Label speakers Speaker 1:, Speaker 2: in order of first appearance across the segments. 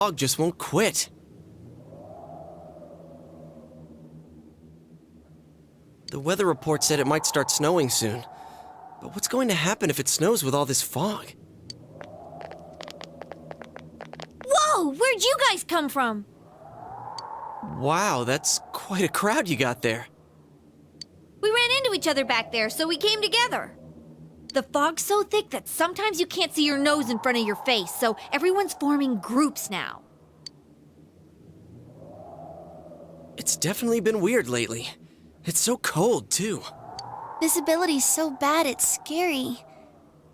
Speaker 1: fog just won't quit. The weather report said it might start snowing soon. But what's going to happen if it snows with all this fog?
Speaker 2: Whoa! Where'd you guys come from?
Speaker 1: Wow, that's quite a crowd you got there.
Speaker 2: We ran into each other back there, so we came together. The fog's so thick that sometimes you can't see your nose in front of your face, so everyone's forming groups now.
Speaker 1: It's definitely been weird lately. It's so cold, too.
Speaker 3: Visibility's so bad it's scary.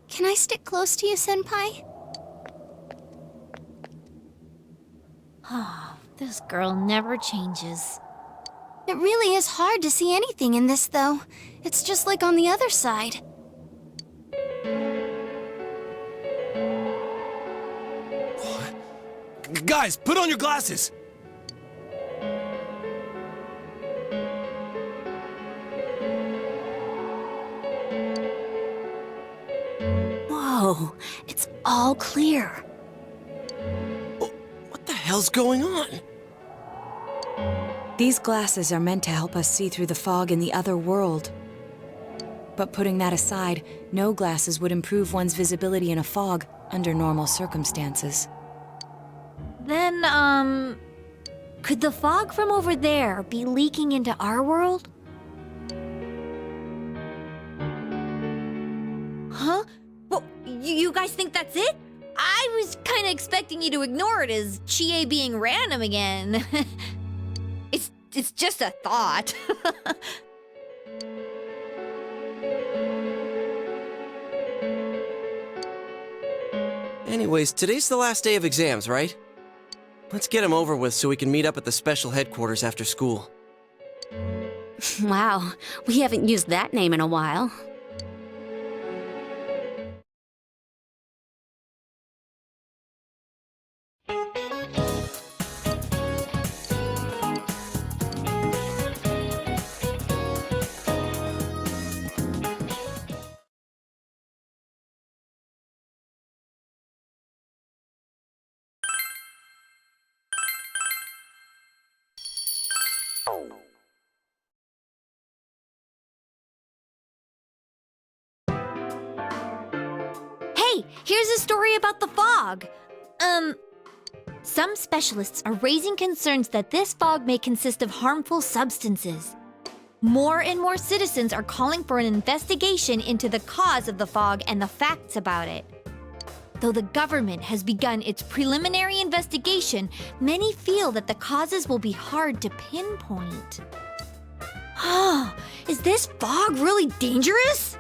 Speaker 3: Can I stick close to you, Senpai?
Speaker 2: Oh, this girl never changes.
Speaker 3: It really is hard to see anything in this, though. It's just like on the other side.
Speaker 4: Guys, put on your glasses!
Speaker 3: Whoa, it's all clear.
Speaker 1: Oh, what the hell's going on?
Speaker 5: These glasses are meant to help us see through the fog in the other world. But putting that aside, no glasses would improve one's visibility in a fog under normal circumstances.
Speaker 2: Then, could the fog from over there be leaking into our world? Huh? Well, you guys think that's it? I was kinda expecting you to ignore it as Chie being random again. It's just a thought.
Speaker 1: Anyways, today's the last day of exams, right? Let's get them over with so we can meet up at the special headquarters after school.
Speaker 6: Wow, we haven't used that name in a while.
Speaker 2: Hey, here's a story about the fog. Some specialists are raising concerns that this fog may consist of harmful substances. More and more citizens are calling for an investigation into the cause of the fog and the facts about it. Though the government has begun its preliminary investigation, many feel that the causes will be hard to pinpoint. Is this fog really dangerous?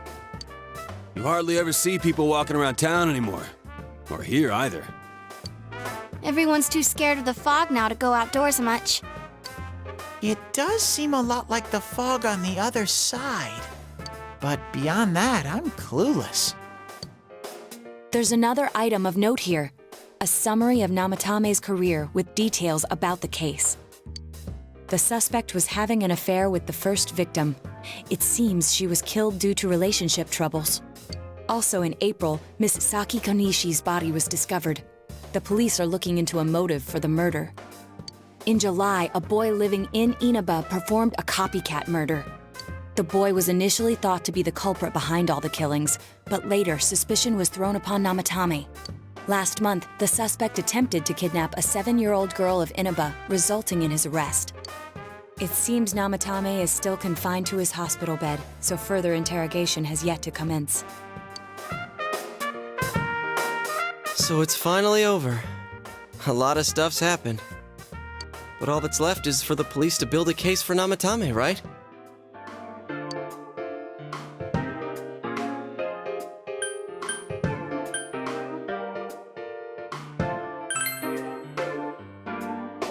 Speaker 4: You hardly ever see people walking around town anymore. Or here either.
Speaker 3: Everyone's too scared of the fog now to go outdoors much.
Speaker 7: It does seem a lot like the fog on the other side. But beyond that, I'm clueless.
Speaker 5: There's another item of note here. A summary of Namatame's career with details about the case. The suspect was having an affair with the first victim. It seems she was killed due to relationship troubles. Also in April, Miss Saki Konishi's body was discovered. The police are looking into a motive for the murder. In July, a boy living in Inaba performed a copycat murder. The boy was initially thought to be the culprit behind all the killings, but later suspicion was thrown upon Namatame. Last month, the suspect attempted to kidnap a 7-year-old girl of Inaba, resulting in his arrest. It seems Namatame is still confined to his hospital bed, so further interrogation has yet to commence.
Speaker 1: So it's finally over. A lot of stuff's happened. But all that's left is for the police to build a case for Namatame, right?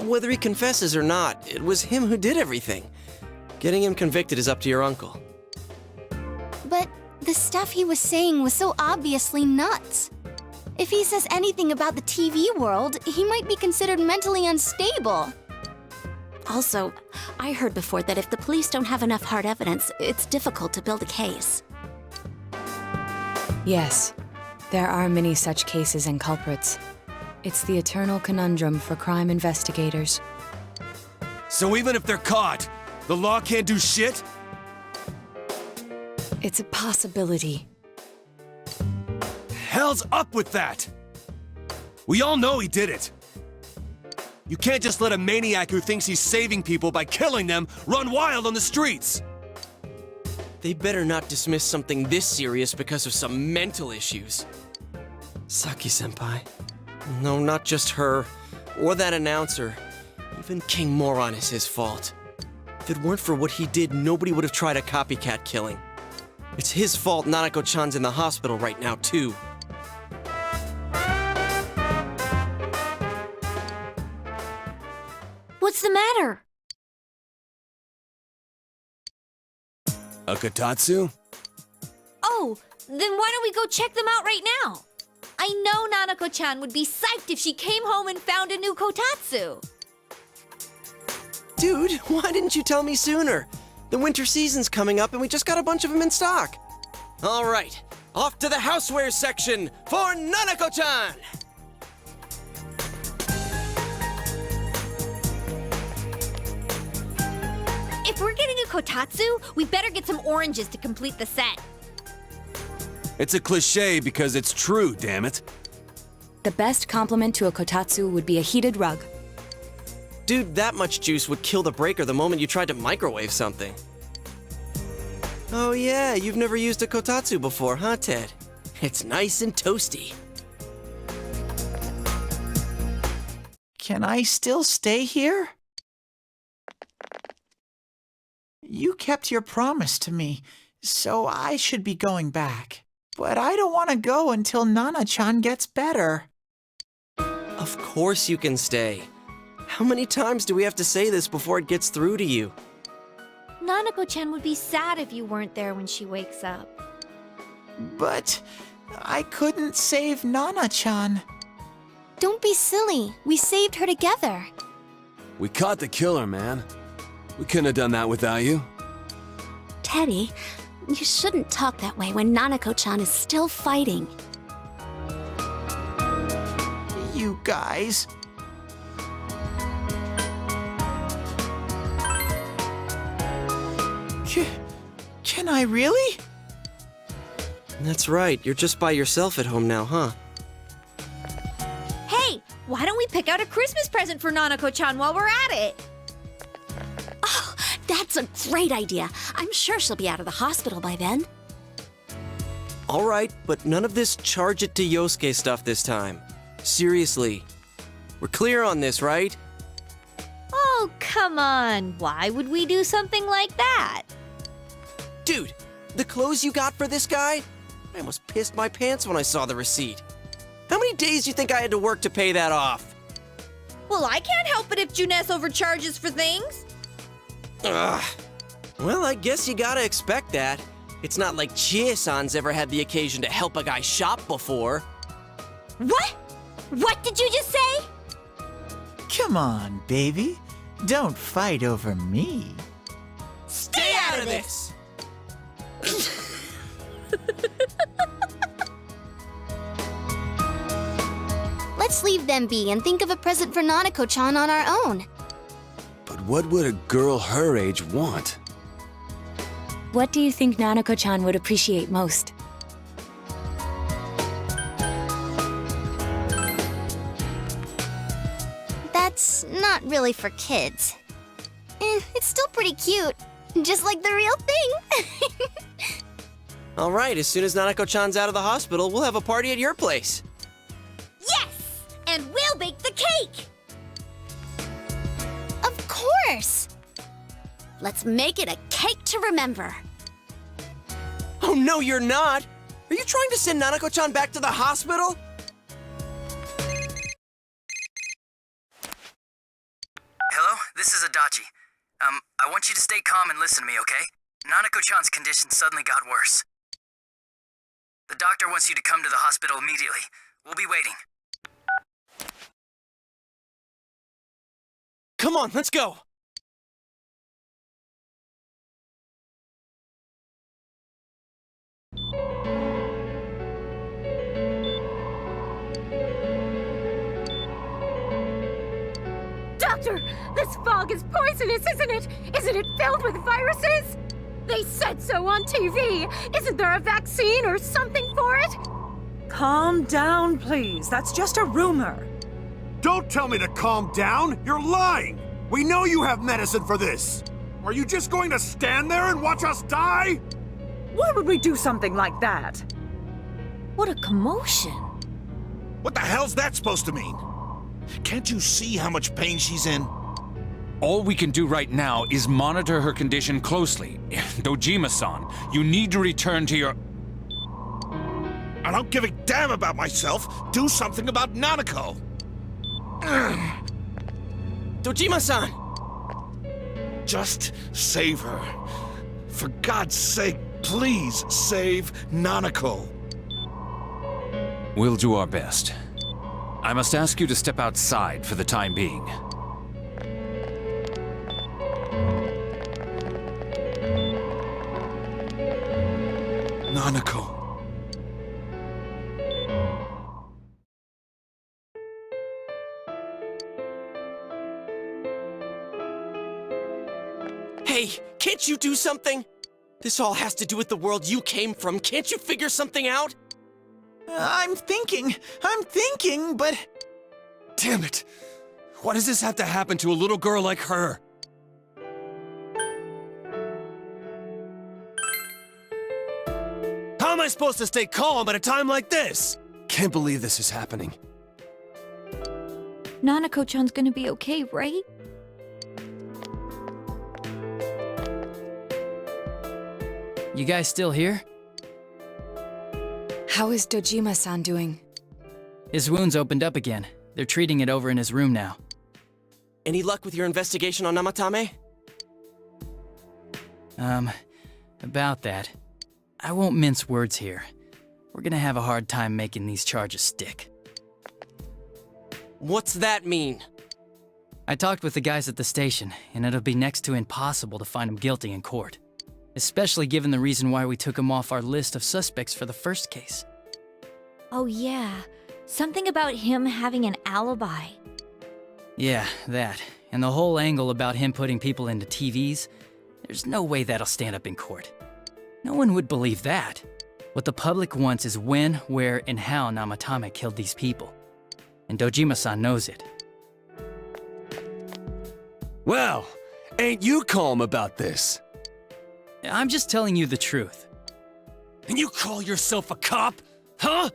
Speaker 1: Whether he confesses or not, it was him who did everything. Getting him convicted is up to your uncle.
Speaker 3: But the stuff he was saying was so obviously nuts. If he says anything about the TV world, he might be considered mentally unstable.
Speaker 6: Also, I heard before that if the police don't have enough hard evidence, it's difficult to build a case.
Speaker 5: Yes, there are many such cases and culprits. It's the eternal conundrum for crime investigators.
Speaker 4: So even if they're caught, the law can't do shit?
Speaker 5: It's a possibility.
Speaker 4: Hell's up with that! We all know he did it. You can't just let a maniac who thinks he's saving people by killing them run wild on the streets!
Speaker 1: They better not dismiss something this serious because of some mental issues. Saki-senpai. No, not just her, or that announcer. Even King Moron is his fault. If it weren't for what he did, nobody would have tried a copycat killing. It's his fault Nanako-chan's in the hospital right now, too.
Speaker 2: What's the matter?
Speaker 4: A Kotatsu?
Speaker 2: Oh, then why don't we go check them out right now? I know Nanako-chan would be psyched if she came home and found a new Kotatsu.
Speaker 1: Dude, why didn't you tell me sooner? The winter season's coming up and we just got a bunch of them in stock. All right, off to the houseware section for Nanako-chan!
Speaker 2: If we're getting a Kotatsu, we better get some oranges to complete the set.
Speaker 4: It's a cliche because it's true, damn it.
Speaker 5: The best compliment to a kotatsu would be a heated rug.
Speaker 1: Dude, that much juice would kill the breaker the moment you tried to microwave something. Oh yeah, you've never used a kotatsu before, huh, Ted? It's nice and toasty.
Speaker 7: Can I still stay here? You kept your promise to me, so I should be going back. But I don't want to go until Nana-chan gets better.
Speaker 1: Of course you can stay. How many times do we have to say this before it gets through to you?
Speaker 2: Nanako-chan would be sad if you weren't there when she wakes up.
Speaker 7: But I couldn't save Nana-chan.
Speaker 3: Don't be silly. We saved her together.
Speaker 4: We caught the killer, man. We couldn't have done that without you.
Speaker 6: Teddy, you shouldn't talk that way when Nanako-chan is still fighting.
Speaker 7: You guys. Can I really?
Speaker 1: That's right, you're just by yourself at home now, huh?
Speaker 2: Hey, why don't we pick out a Christmas present for Nanako-chan while we're at it?
Speaker 6: That's a great idea. I'm sure she'll be out of the hospital by then.
Speaker 1: All right, but none of this charge it to Yosuke stuff this time. Seriously. We're clear on this, right?
Speaker 2: Oh, come on. Why would we do something like that?
Speaker 1: Dude, the clothes you got for this guy? I almost pissed my pants when I saw the receipt. How many days do you think I had to work to pay that off?
Speaker 2: Well, I can't help it if Juness overcharges for things.
Speaker 1: Ugh. Well, I guess you gotta expect that. It's not like Chie-san's ever had the occasion to help a guy shop before.
Speaker 2: What? What did you just say?
Speaker 7: Come on, baby. Don't fight over me.
Speaker 1: Stay out of this!
Speaker 3: Let's leave them be and think of a present for Nanako-chan on our own.
Speaker 4: But what would a girl her age want?
Speaker 5: What do you think Nanako-chan would appreciate most?
Speaker 3: That's not really for kids. It's still pretty cute. Just like the real thing.
Speaker 1: All right, as soon as Nanako-chan's out of the hospital, we'll have a party at your place.
Speaker 2: Yes! And we'll bake the cake!
Speaker 3: Of course.
Speaker 6: Let's make it a cake to remember.
Speaker 1: Oh, no, you're not! Are you trying to send Nanako-chan back to the hospital?
Speaker 8: Hello, this is Adachi. I want you to stay calm and listen to me, okay? Nanako-chan's condition suddenly got worse. The doctor wants you to come to the hospital immediately. We'll be waiting.
Speaker 1: Come on, let's go!
Speaker 9: Doctor, this fog is poisonous, isn't it? Isn't it filled with viruses? They said so on TV. Isn't there a vaccine or something for it?
Speaker 10: Calm down, please. That's just a rumor.
Speaker 11: Don't tell me to calm down! You're lying! We know you have medicine for this! Are you just going to stand there and watch us die?
Speaker 10: Why would we do something like that?
Speaker 2: What a commotion.
Speaker 12: What the hell's that supposed to mean? Can't you see how much pain she's in?
Speaker 13: All we can do right now is monitor her condition closely. Dojima-san, you need to return to your...
Speaker 12: I don't give a damn about myself. Do something about Nanako.
Speaker 1: Dojima-san!
Speaker 12: Just save her. For God's sake, please save Nanako.
Speaker 13: We'll do our best. I must ask you to step outside for the time being.
Speaker 12: Nanako.
Speaker 1: Hey, can't you do something? This all has to do with the world you came from. Can't you figure something out?
Speaker 7: I'm thinking, but...
Speaker 4: Damn it! Why does this have to happen to a little girl like her? How am I supposed to stay calm at a time like this? Can't believe this is happening.
Speaker 2: Nanako-chan's gonna be okay, right?
Speaker 14: You guys still here?
Speaker 5: How is Dojima-san doing?
Speaker 14: His wound's opened up again. They're treating it over in his room now.
Speaker 1: Any luck with your investigation on Namatame?
Speaker 14: About that. I won't mince words here. We're gonna have a hard time making these charges stick.
Speaker 1: What's that mean?
Speaker 14: I talked with the guys at the station, and it'll be next to impossible to find him guilty in court. Especially given the reason why we took him off our list of suspects for the first case.
Speaker 2: Oh yeah, something about him having an alibi.
Speaker 14: Yeah, that. And the whole angle about him putting people into TVs, there's no way that'll stand up in court. No one would believe that. What the public wants is when, where, and how Namatame killed these people. And Dojima-san knows it.
Speaker 4: Well, ain't you calm about this?
Speaker 14: I'm just telling you the truth.
Speaker 4: And you call yourself a cop? Huh?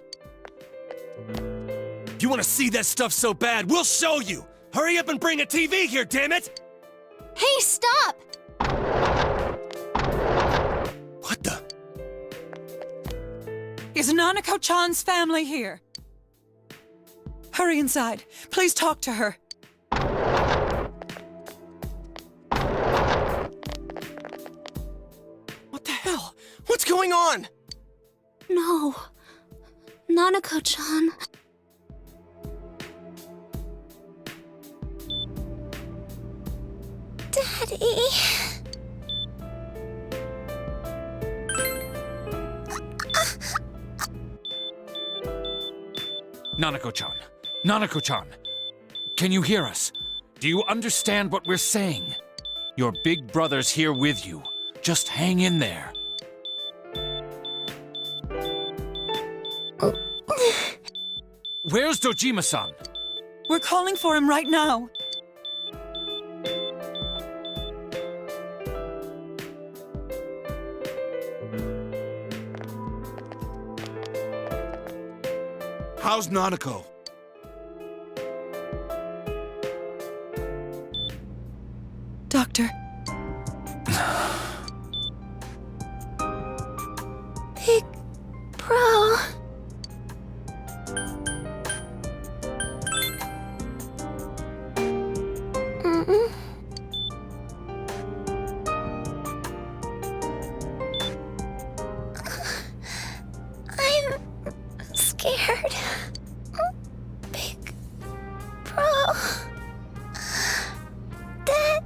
Speaker 4: You want to see that stuff so bad, we'll show you! Hurry up and bring a TV here, damn it!
Speaker 3: Hey, stop!
Speaker 4: What the?
Speaker 10: Is Nanako-chan's family here? Hurry inside. Please talk to her.
Speaker 1: What the hell? What's going on?
Speaker 6: No. Nanako-chan. Daddy.
Speaker 13: Nanako-chan. Nanako-chan. Can you hear us? Do you understand what we're saying? Your big brother's here with you. Just hang in there. Where's Dojima-san?
Speaker 10: We're calling for him right now.
Speaker 12: How's Nanako?
Speaker 10: Doctor.
Speaker 6: Big Bro. I'm scared. Big Bro. Dad.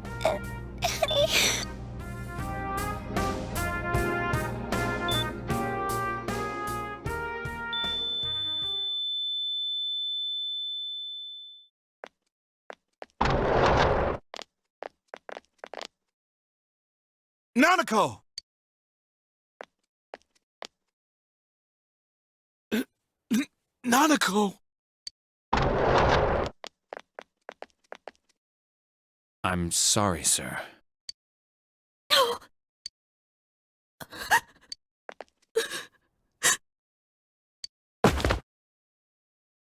Speaker 12: Nanako! Nanako!
Speaker 13: I'm sorry, sir.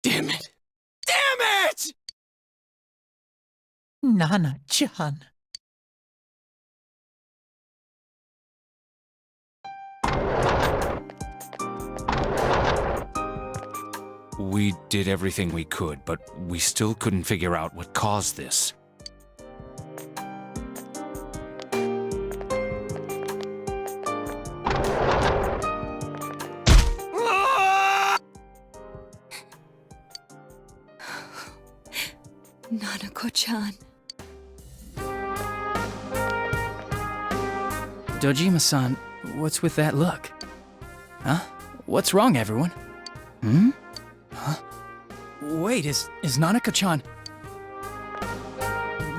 Speaker 1: Damn it! Damn it!
Speaker 7: Nana-chan.
Speaker 13: We did everything we could, but we still couldn't figure out what caused this.
Speaker 5: Nanako-chan.
Speaker 14: Dojima-san, what's with that look? Huh? What's wrong, everyone? Hmm? Huh? Wait, is Nanako-chan...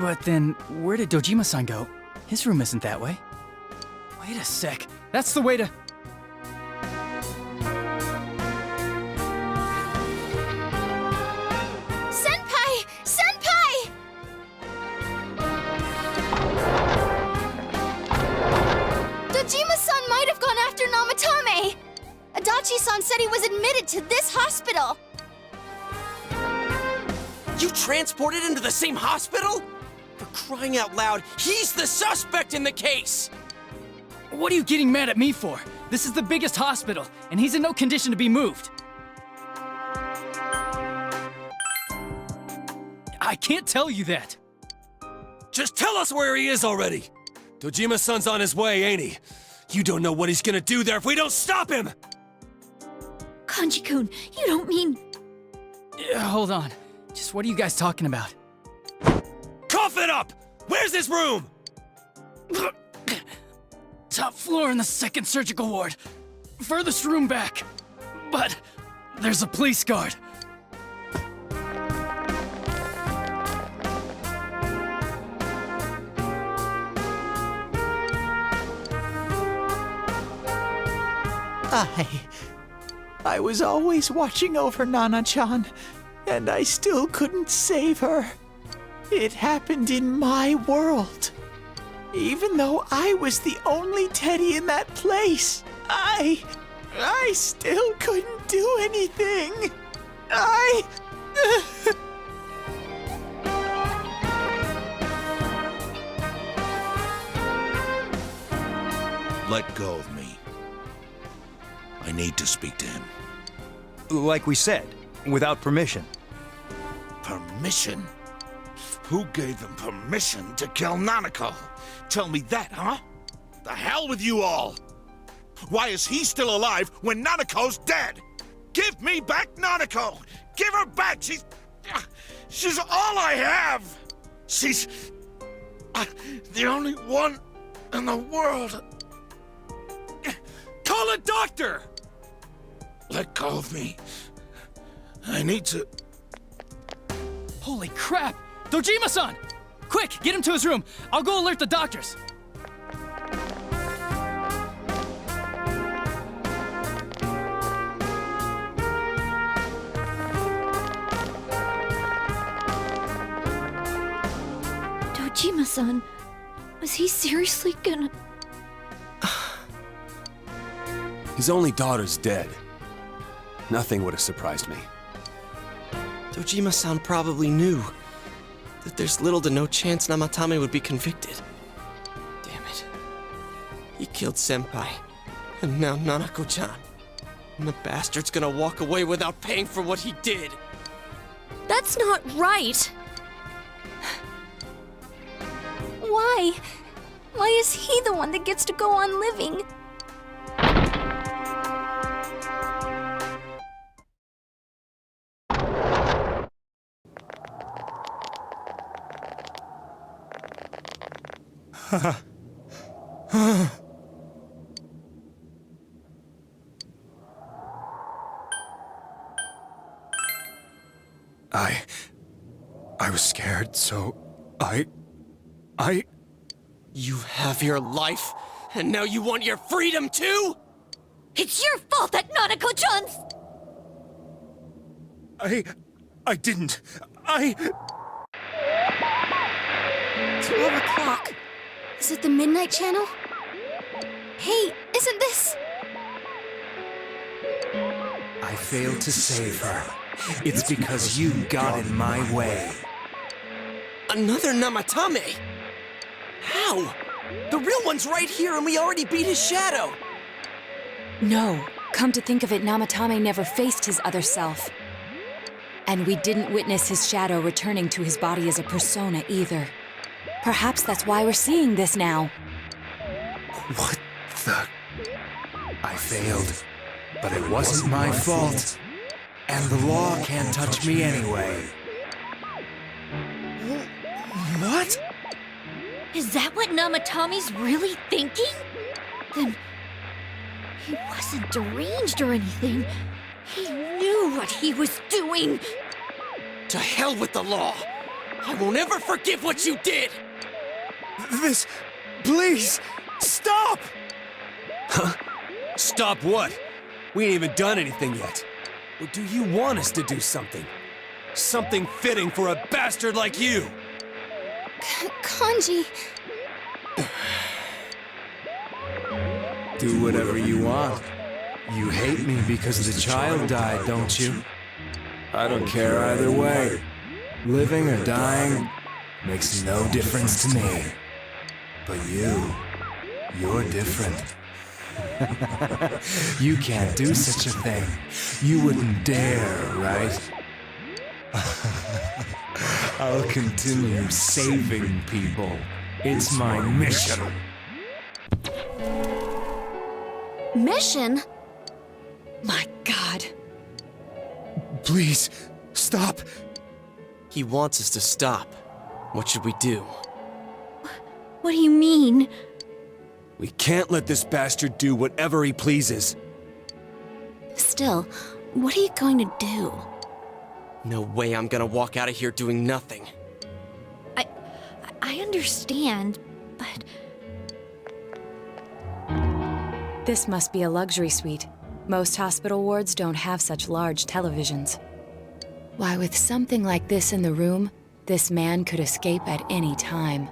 Speaker 14: But then, where did Dojima-san go? His room isn't that way. Wait a sec, that's the way to...
Speaker 3: Senpai! Senpai! Dojima-san might have gone after Namatame! Adachi-san said he was admitted to this hospital!
Speaker 1: You transported him to the same hospital? For crying out loud, he's the suspect in the case!
Speaker 14: What are you getting mad at me for? This is the biggest hospital, and he's in no condition to be moved. I can't tell you that.
Speaker 4: Just tell us where he is already! Dojima-san's on his way, ain't he? You don't know what he's gonna do there if we don't stop him!
Speaker 2: Kanji-kun, you don't mean...
Speaker 14: Hold on. Just what are you guys talking about?
Speaker 4: Cough it up! Where's his room?
Speaker 14: Top floor in the second surgical ward. Furthest room back. But there's a police guard.
Speaker 7: I was always watching over Nana-chan, and I still couldn't save her. It happened in my world. Even though I was the only teddy in that place, I still couldn't do anything.
Speaker 12: Let go of me. I need to speak to him.
Speaker 15: Like we said, without permission.
Speaker 12: Permission? Who gave them permission to kill Nanako? Tell me that, huh? The hell with you all! Why is he still alive when Nanako's dead? Give me back Nanako! Give her back! She's all I have! She's the only one in the world.
Speaker 4: Call a doctor!
Speaker 12: Let go of me. I need to...
Speaker 14: Holy crap! Dojima-san! Quick, get him to his room. I'll go alert the doctors.
Speaker 2: Dojima-san, was he seriously gonna...
Speaker 4: His only daughter's dead. Nothing would have surprised me.
Speaker 1: Dojima-san probably knew that there's little to no chance Namatame would be convicted. Damn it. He killed Senpai, and now Nanako-chan. And the bastard's gonna walk away without paying for what he did.
Speaker 2: That's not right! Why? Why is he the one that gets to go on living?
Speaker 4: I was scared, so I...
Speaker 1: You have your life And now you want your freedom too?
Speaker 2: It's your fault that Nanako-chan's...
Speaker 4: I didn't.
Speaker 3: 12 o'clock. Is it the Midnight Channel? Hey, isn't this...
Speaker 7: I failed to save her. It's because you got in my way.
Speaker 1: Another Namatame? How? The real one's right here and we already beat his shadow.
Speaker 5: No, come to think of it, Namatame never faced his other self. And we didn't witness his shadow returning to his body as a persona either. Perhaps that's why we're seeing this now.
Speaker 7: What the... I failed, but it wasn't my fault. And the law can't touch me anyway.
Speaker 1: What?
Speaker 2: Is that what Namatame's really thinking? Then... he wasn't deranged or anything. He knew what he was doing.
Speaker 1: To hell with the law! I won't ever forgive what you did!
Speaker 4: This... Please! Stop!
Speaker 1: Huh?
Speaker 4: Stop what? We ain't even done anything yet. Or do you want us to do something? Something fitting for a bastard like you!
Speaker 3: Kanji...
Speaker 7: Do whatever you want. You hate me because the child died, don't you? I don't care either way. Living or dying makes no difference to me. But you're different. You can't do such a thing. You wouldn't dare, right? I'll continue saving people. It's my mission.
Speaker 3: Mission?
Speaker 5: My God.
Speaker 4: Please, stop.
Speaker 1: He wants us to stop. What should we do?
Speaker 2: What do you mean?
Speaker 4: We can't let this bastard do whatever he pleases.
Speaker 6: Still, what are you going to do?
Speaker 1: No way I'm gonna walk out of here doing nothing.
Speaker 2: I understand, but...
Speaker 5: This must be a luxury suite. Most hospital wards don't have such large televisions. Why, with something like this in the room, this man could escape at any time.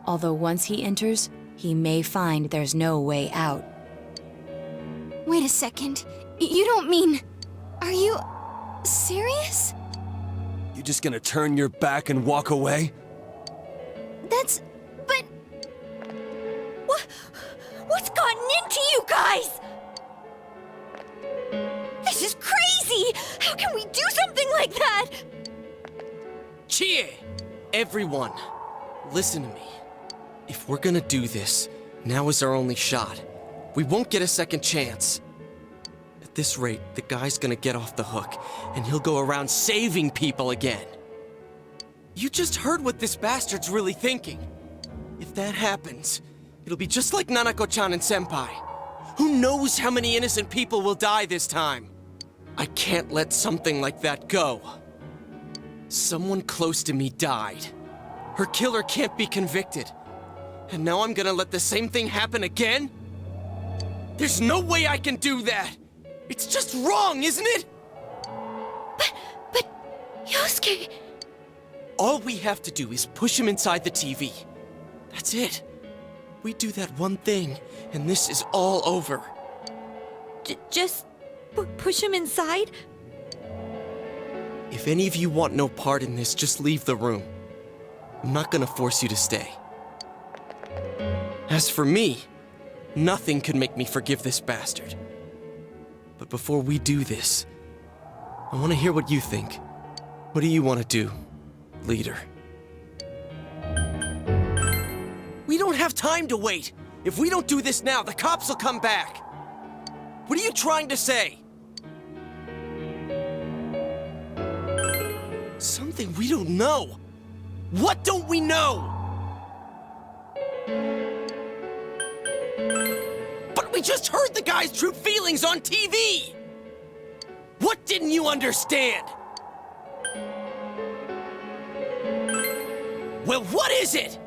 Speaker 5: Although once he enters, he may find there's no way out.
Speaker 3: Wait a second. You don't mean... Are you... serious?
Speaker 4: You just gonna turn your back and walk away?
Speaker 3: That's... but...
Speaker 2: What's gotten into you guys? This is crazy! How can we do something like that?
Speaker 1: Chie! Everyone, listen to me. If we're gonna do this, now is our only shot. We won't get a second chance. At this rate, the guy's gonna get off the hook, and he'll go around saving people again. You just heard what this bastard's really thinking. If that happens, it'll be just like Nanako-chan and Senpai. Who knows how many innocent people will die this time? I can't let something like that go. Someone close to me died. Her killer can't be convicted. And now I'm gonna let the same thing happen again? There's no way I can do that! It's just wrong, isn't it?
Speaker 2: But... Yosuke...
Speaker 1: All we have to do is push him inside the TV. That's it. We do that one thing, and this is all over.
Speaker 2: Just... push him inside?
Speaker 1: If any of you want no part in this, just leave the room. I'm not gonna force you to stay. As for me, nothing could make me forgive this bastard. But before we do this, I want to hear what you think. What do you want to do, leader? We don't have time to wait! If we don't do this now, the cops will come back! What are you trying to say? Something we don't know! What don't we know? But we just heard the guy's true feelings on TV! What didn't you understand? Well, what is it?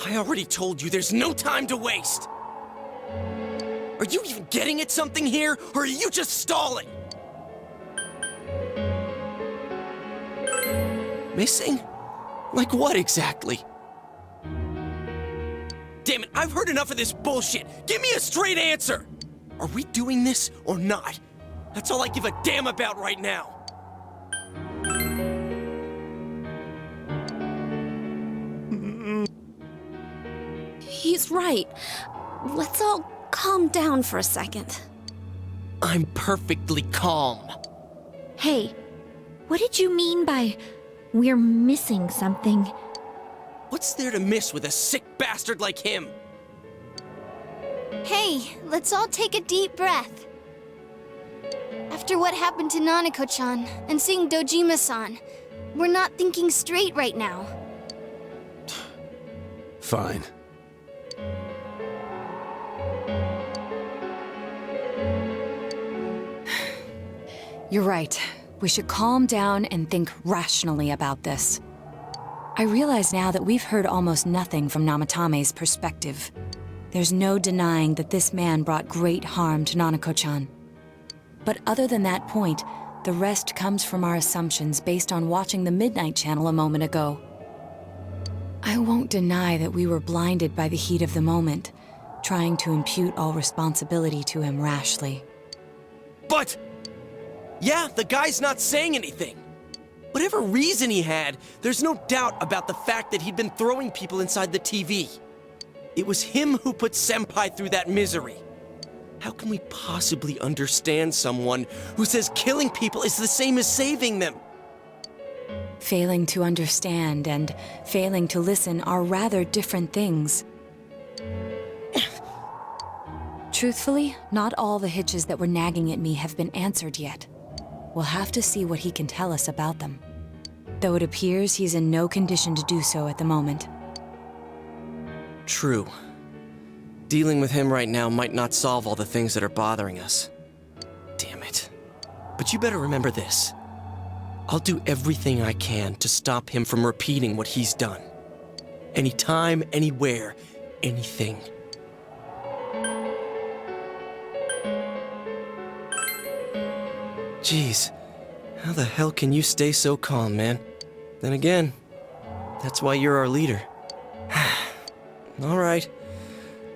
Speaker 1: I I already told you there's no time to waste! Are you even getting at something here, or are you just stalling? Missing? Like what exactly? Damn it, I've heard enough of this bullshit! Give me a straight answer! Are we doing this or not? That's all I give a damn about right now.
Speaker 6: He's right. Let's all calm down for a second.
Speaker 1: I'm perfectly calm.
Speaker 2: Hey, what did you mean by we're missing something?
Speaker 1: What's there to miss with a sick bastard like him?
Speaker 3: Hey, let's all take a deep breath. After what happened to Nanako-chan and seeing Dojima-san, we're not thinking straight right now.
Speaker 4: Fine.
Speaker 5: You're right. We should calm down and think rationally about this. I realize now that we've heard almost nothing from Namatame's perspective. There's no denying that this man brought great harm to Nanako-chan. But other than that point, the rest comes from our assumptions based on watching the Midnight Channel a moment ago. I won't deny that we were blinded by the heat of the moment, trying to impute all responsibility to him rashly.
Speaker 1: But... yeah, the guy's not saying anything. Whatever reason he had, there's no doubt about the fact that he'd been throwing people inside the TV. It was him who put Senpai through that misery. How can we possibly understand someone who says killing people is the same as saving them?
Speaker 5: Failing to understand and failing to listen are rather different things. Truthfully, not all the hitches that were nagging at me have been answered yet. We'll have to see what he can tell us about them. Though it appears he's in no condition to do so at the moment.
Speaker 1: True. Dealing with him right now might not solve all the things that are bothering us. Damn it. But you better remember this. I'll do everything I can to stop him from repeating what he's done. Anytime, anywhere, anything. Jeez, how the hell can you stay so calm, man? Then again, that's why you're our leader. All right,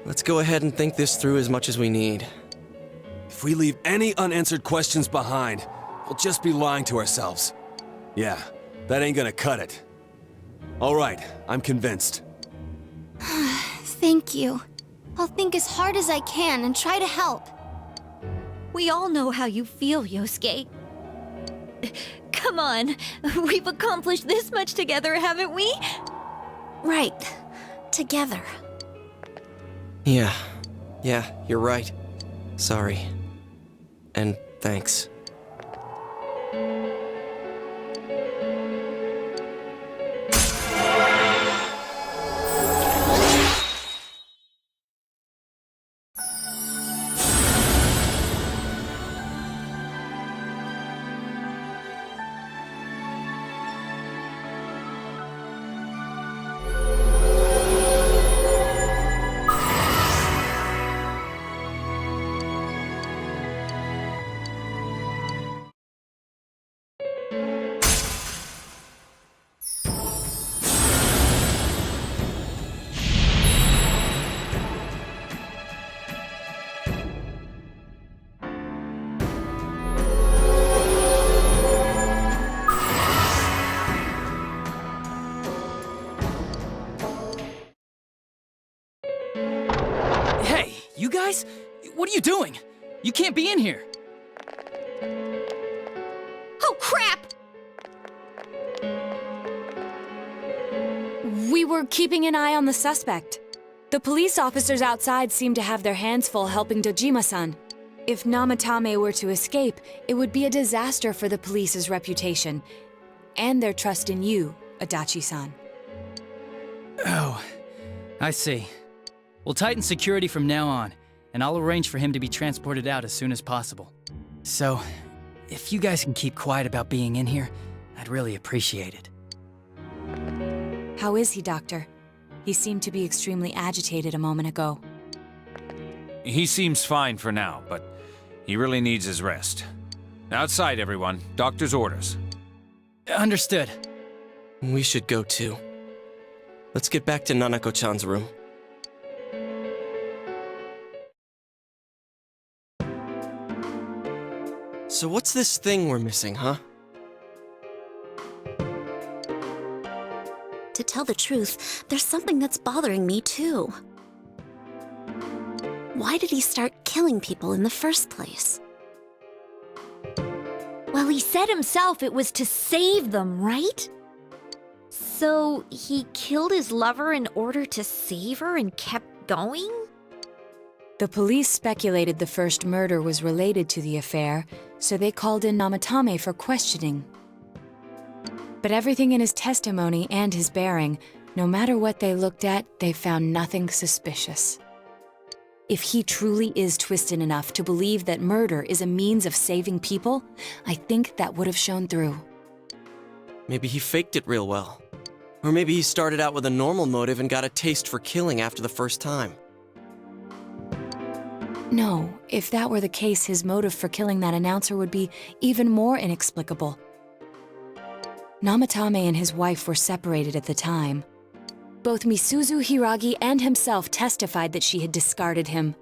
Speaker 1: let's go ahead and think this through as much as we need.
Speaker 4: If we leave any unanswered questions behind, we'll just be lying to ourselves. Yeah, that ain't gonna cut it. All right, I'm convinced.
Speaker 3: Thank you. I'll think as hard as I can and try to help.
Speaker 2: We all know how you feel, Yosuke. Come on, we've accomplished this much together, haven't we?
Speaker 6: Right. Together.
Speaker 1: Yeah, you're right. Sorry. And thanks.
Speaker 14: You guys? What are you doing? You can't be in here.
Speaker 2: Oh, crap!
Speaker 5: We were keeping an eye on the suspect. The police officers outside seem to have their hands full helping Dojima-san. If Namatame were to escape, it would be a disaster for the police's reputation, and their trust in you, Adachi-san.
Speaker 14: Oh, I see. We'll tighten security from now on, and I'll arrange for him to be transported out as soon as possible. So, if you guys can keep quiet about being in here, I'd really appreciate it.
Speaker 5: How is he, Doctor? He seemed to be extremely agitated a moment ago.
Speaker 13: He seems fine for now, but he really needs his rest. Outside, everyone. Doctor's orders.
Speaker 14: Understood.
Speaker 1: We should go too. Let's get back to Nanako-chan's room. So what's this thing we're missing, huh?
Speaker 6: To tell the truth, there's something that's bothering me too. Why did he start killing people in the first place?
Speaker 2: Well, he said himself it was to save them, right? So he killed his lover in order to save her and kept going?
Speaker 5: The police speculated the first murder was related to the affair, so they called in Namatame for questioning. But everything in his testimony and his bearing, no matter what they looked at, they found nothing suspicious. If he truly is twisted enough to believe that murder is a means of saving people, I think that would have shown through.
Speaker 1: Maybe he faked it real well. Or maybe he started out with a normal motive and got a taste for killing after the first time.
Speaker 5: No, if that were the case, his motive for killing that announcer would be even more inexplicable. Namatame and his wife were separated at the time. Both Misuzu Hiragi and himself testified that she had discarded him.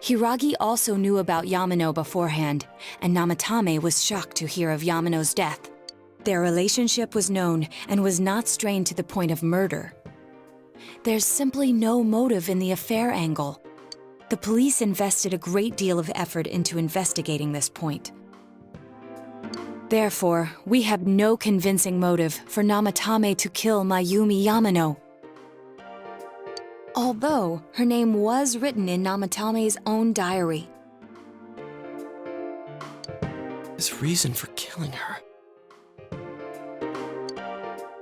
Speaker 5: Hiragi also knew about Yamano beforehand, and Namatame was shocked to hear of Yamano's death. Their relationship was known and was not strained to the point of murder. There's simply no motive in the affair angle. The police invested a great deal of effort into investigating this point. Therefore, we have no convincing motive for Namatame to kill Mayumi Yamano. Although her name was written in Namatame's own diary.
Speaker 1: His reason for killing her.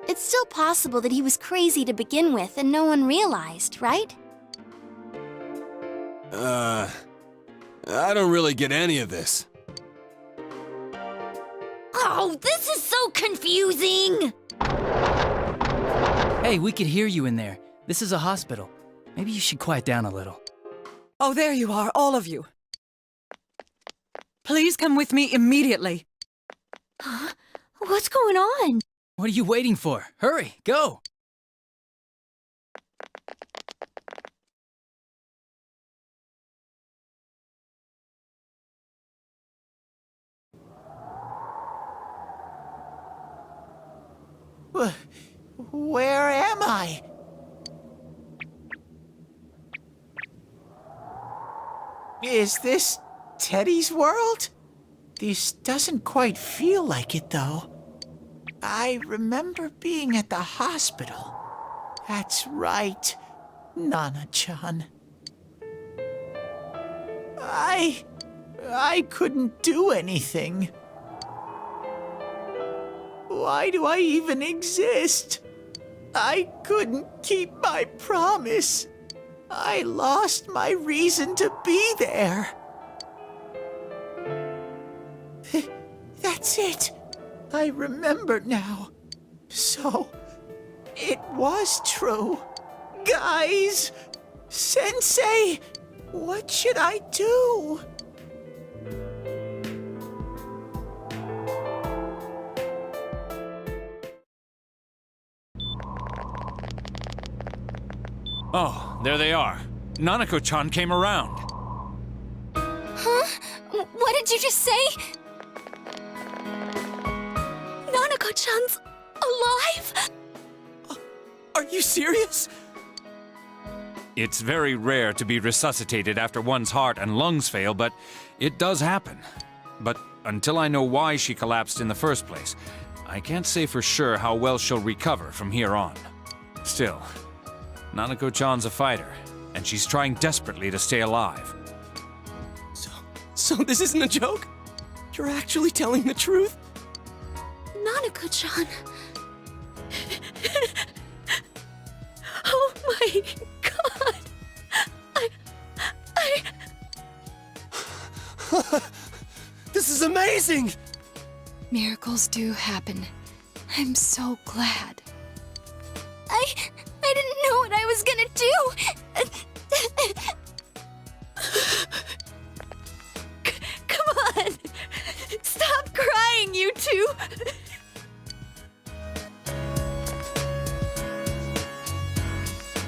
Speaker 3: It's still possible that he was crazy to begin with and no one realized, right?
Speaker 4: I don't really get any of this.
Speaker 2: Oh, this is so confusing!
Speaker 14: Hey, we could hear you in there. This is a hospital. Maybe you should quiet down a little.
Speaker 10: Oh, there you are, all of you. Please come with me immediately.
Speaker 2: Huh? What's going on?
Speaker 14: What are you waiting for? Hurry, go!
Speaker 7: Where am I? Is this Teddy's world? This doesn't quite feel like it, though. I remember being at the hospital. That's right, Nana-chan. I couldn't do anything. Why do I even exist? I couldn't keep my promise. I lost my reason to be there. That's it. I remember now. So, it was true. Guys! Sensei! What should I do?
Speaker 13: Oh, there they are. Nanako-chan came around.
Speaker 3: Huh? What did you just say?
Speaker 6: Nanako-chan's alive?
Speaker 1: Are you serious?
Speaker 13: It's very rare to be resuscitated after one's heart and lungs fail, but it does happen. But until I know why she collapsed in the first place, I can't say for sure how well she'll recover from here on. Still, Nanako-chan's a fighter, and she's trying desperately to stay alive.
Speaker 1: So this isn't a joke? You're actually telling the truth?
Speaker 6: Nanako-chan. Oh my god.
Speaker 1: This is amazing!
Speaker 5: Miracles do happen. I'm so glad.
Speaker 3: I didn't know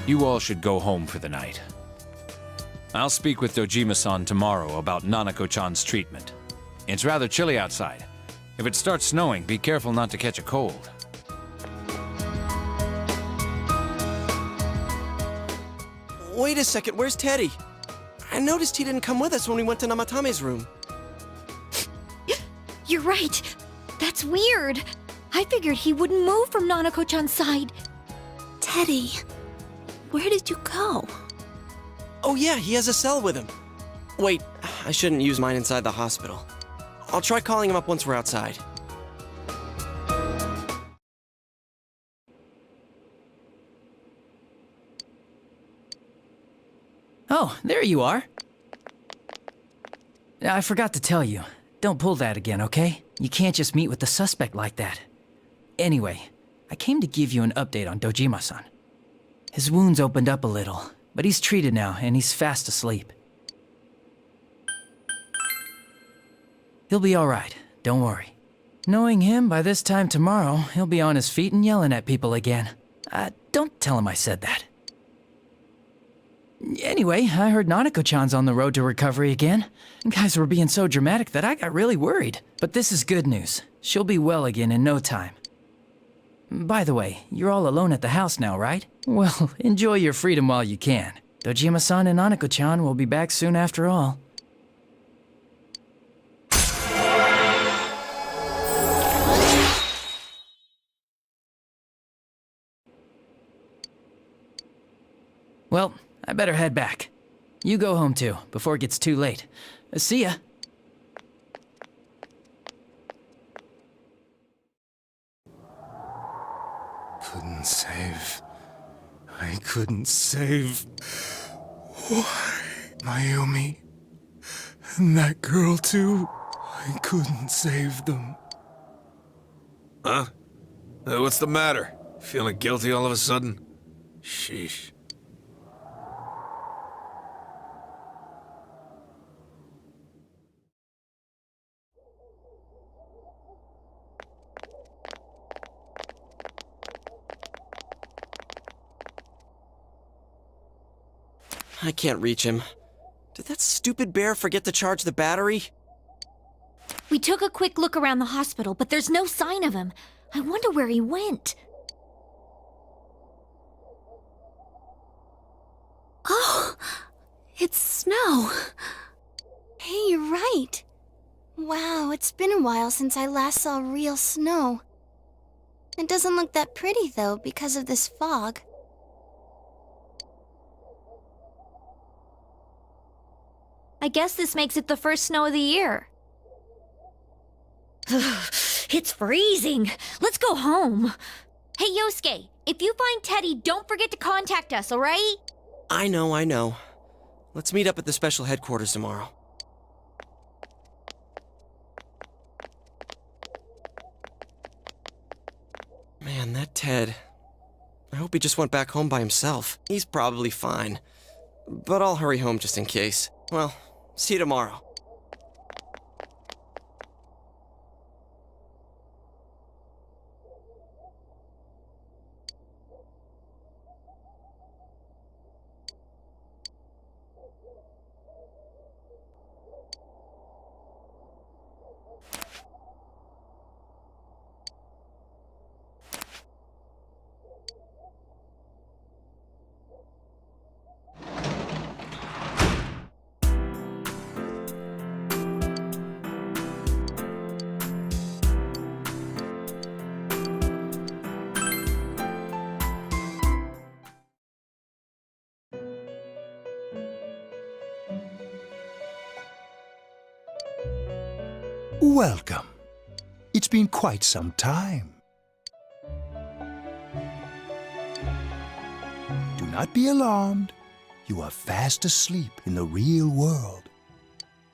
Speaker 13: You all should go home for the night. I'll speak with Dojima-san tomorrow about Nanako-chan's treatment. It's rather chilly outside. If it starts snowing, be careful not to catch a cold.
Speaker 1: Wait a second, where's Teddy? I noticed he didn't come with us when we went to Namatame's room.
Speaker 2: You're right. That's weird. I figured he wouldn't move from Nanako-chan's side.
Speaker 6: Teddy, where did you go?
Speaker 1: Oh yeah, he has a cell with him. Wait, I shouldn't use mine inside the hospital. I'll try calling him up once we're outside.
Speaker 14: Oh, there you are. I forgot to tell you. Don't pull that again, okay? You can't just meet with the suspect like that. Anyway, I came to give you an update on Dojima-san. His wounds opened up a little, but he's treated now and he's fast asleep. He'll be alright, don't worry. Knowing him, by this time tomorrow, he'll be on his feet and yelling at people again. Don't tell him I said that. Anyway, I heard Nanako-chan's on the road to recovery again. Guys were being so dramatic that I got really worried. But this is good news. She'll be well again in no time. By the way, you're all alone at the house now, right? Well, enjoy your freedom while you can. Dojima-san and Nanako-chan will be back soon after all. Well, I better head back. You go home too, before it gets too late. See ya.
Speaker 16: Couldn't save. I couldn't save. Why? Mayumi. And that girl too. I couldn't save them.
Speaker 4: Huh? What's the matter? Feeling guilty all of a sudden? Sheesh.
Speaker 1: I can't reach him. Did that stupid bear forget to charge the battery?
Speaker 2: We took a quick look around the hospital, but there's no sign of him. I wonder where he went.
Speaker 6: Oh, it's snow.
Speaker 3: Hey, you're right. Wow, it's been a while since I last saw real snow. It doesn't look that pretty, though, because of this fog.
Speaker 2: I guess this makes it the first snow of the year. It's freezing. Let's go home. Hey, Yosuke, if you find Teddy, don't forget to contact us, all right?
Speaker 1: I know. Let's meet up at the special headquarters tomorrow. Man, that Ted. I hope he just went back home by himself. He's probably fine. But I'll hurry home just in case. Well, see you tomorrow.
Speaker 17: Welcome. It's been quite some time. Do not be alarmed. You are fast asleep in the real world.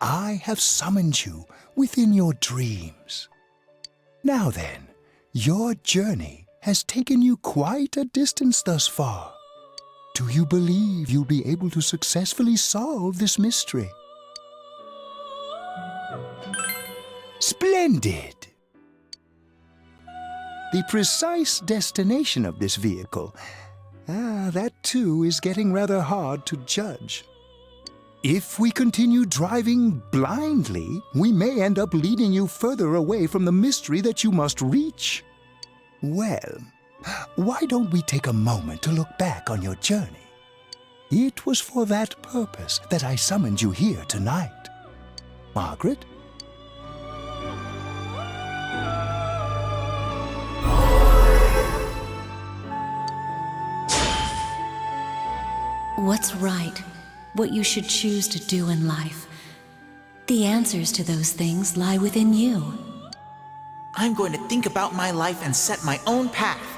Speaker 17: I have summoned you within your dreams. Now then, your journey has taken you quite a distance thus far. Do you believe you'll be able to successfully solve this mystery? Splendid! The precise destination of this vehicle That too is getting rather hard to judge. If we continue driving blindly, we may end up leading you further away from the mystery that you must reach. Well, why don't we take a moment to look back on your journey? It was for that purpose that I summoned you here tonight. Margaret?
Speaker 6: What's right? What you should choose to do in life. The answers to those things lie within you.
Speaker 7: I'm going to think about my life and set my own path.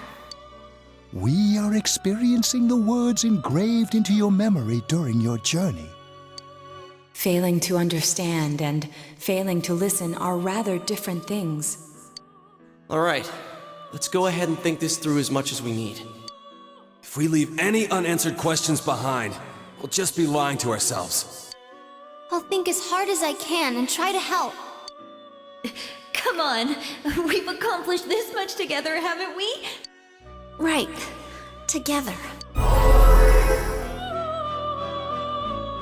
Speaker 17: We are experiencing the words engraved into your memory during your journey.
Speaker 5: Failing to understand and failing to listen are rather different things.
Speaker 1: All right, let's go ahead and think this through as much as we need.
Speaker 4: If we leave any unanswered questions behind, we'll just be lying to ourselves.
Speaker 3: I'll think as hard as I can and try to help.
Speaker 2: Come on, we've accomplished this much together, haven't we?
Speaker 6: Right. Together.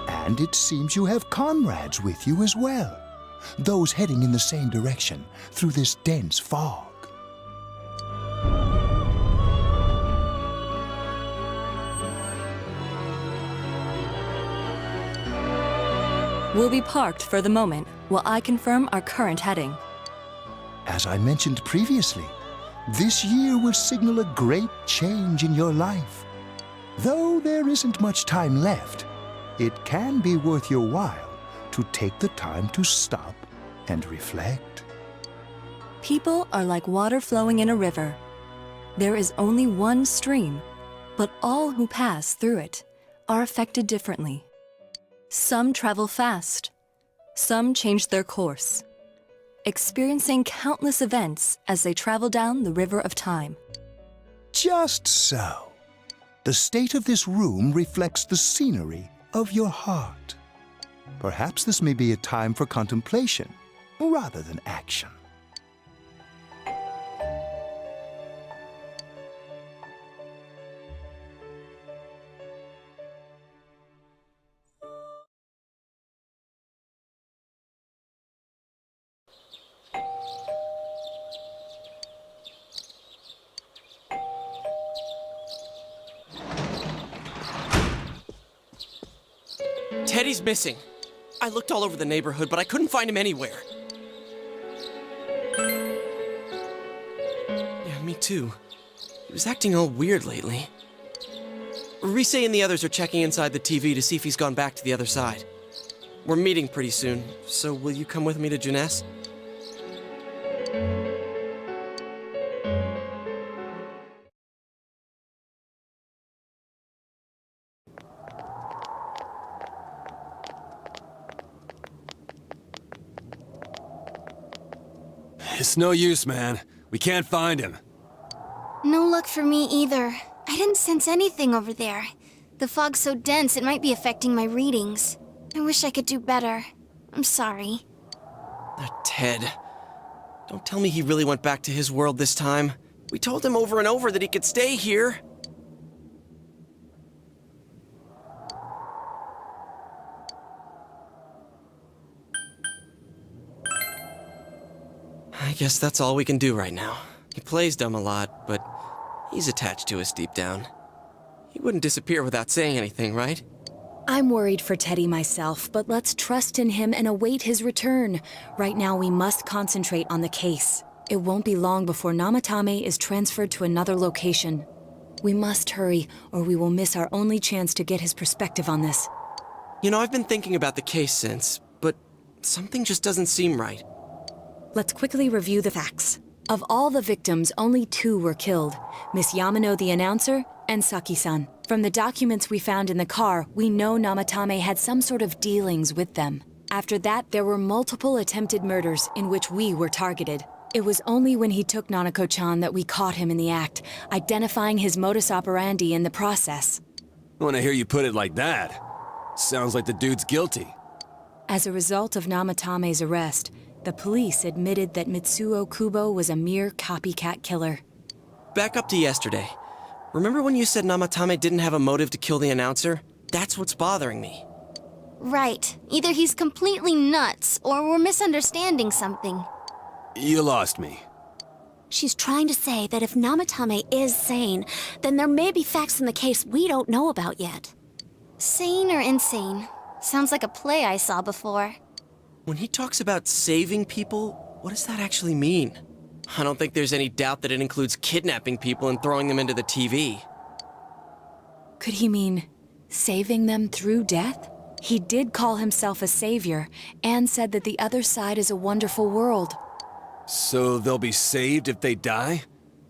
Speaker 17: And it seems you have comrades with you as well. Those heading in the same direction through this dense fog.
Speaker 5: We'll be parked for the moment while I confirm our current heading.
Speaker 17: As I mentioned previously, this year will signal a great change in your life. Though there isn't much time left, it can be worth your while to take the time to stop and reflect.
Speaker 5: People are like water flowing in a river. There is only one stream, but all who pass through it are affected differently. Some travel fast, some change their course, experiencing countless events as they travel down the river of time.
Speaker 17: Just so. The state of this room reflects the scenery of your heart. Perhaps this may be a time for contemplation rather than action.
Speaker 1: Teddy's missing. I looked all over the neighborhood, but I couldn't find him anywhere. Yeah, me too. He was acting all weird lately. Rise and the others are checking inside the TV to see if he's gone back to the other side. We're meeting pretty soon, so will you come with me to Jeunesse?
Speaker 4: It's no use, man. We can't find him.
Speaker 3: No luck for me either. I didn't sense anything over there. The fog's so dense it might be affecting my readings. I wish I could do better. I'm sorry.
Speaker 1: Ted. Don't tell me he really went back to his world this time. We told him over and over that he could stay here. I guess that's all we can do right now. He plays dumb a lot, but he's attached to us deep down. He wouldn't disappear without saying anything, right?
Speaker 5: I'm worried for Teddy myself, but let's trust in him and await his return. Right now, we must concentrate on the case. It won't be long before Namatame is transferred to another location. We must hurry, or we will miss our only chance to get his perspective on this.
Speaker 1: You know, I've been thinking about the case since, but something just doesn't seem right.
Speaker 5: Let's quickly review the facts. Of all the victims, only 2 were killed. Miss Yamano, the announcer, and Saki-san. From the documents we found in the car, we know Namatame had some sort of dealings with them. After that, there were multiple attempted murders in which we were targeted. It was only when he took Nanako-chan that we caught him in the act, identifying his modus operandi in the process.
Speaker 4: When I hear you put it like that, sounds like the dude's guilty.
Speaker 5: As a result of Namatame's arrest, the police admitted that Mitsuo Kubo was a mere copycat killer.
Speaker 1: Back up to yesterday. Remember when you said Namatame didn't have a motive to kill the announcer? That's what's bothering me.
Speaker 3: Right. Either he's completely nuts, or we're misunderstanding something.
Speaker 4: You lost me.
Speaker 6: She's trying to say that if Namatame is sane, then there may be facts in the case we don't know about yet.
Speaker 3: Sane or insane? Sounds like a play I saw before.
Speaker 1: When he talks about saving people, what does that actually mean? I don't think there's any doubt that it includes kidnapping people and throwing them into the TV.
Speaker 5: Could he mean saving them through death? He did call himself a savior and said that the other side is a wonderful world.
Speaker 4: So they'll be saved if they die?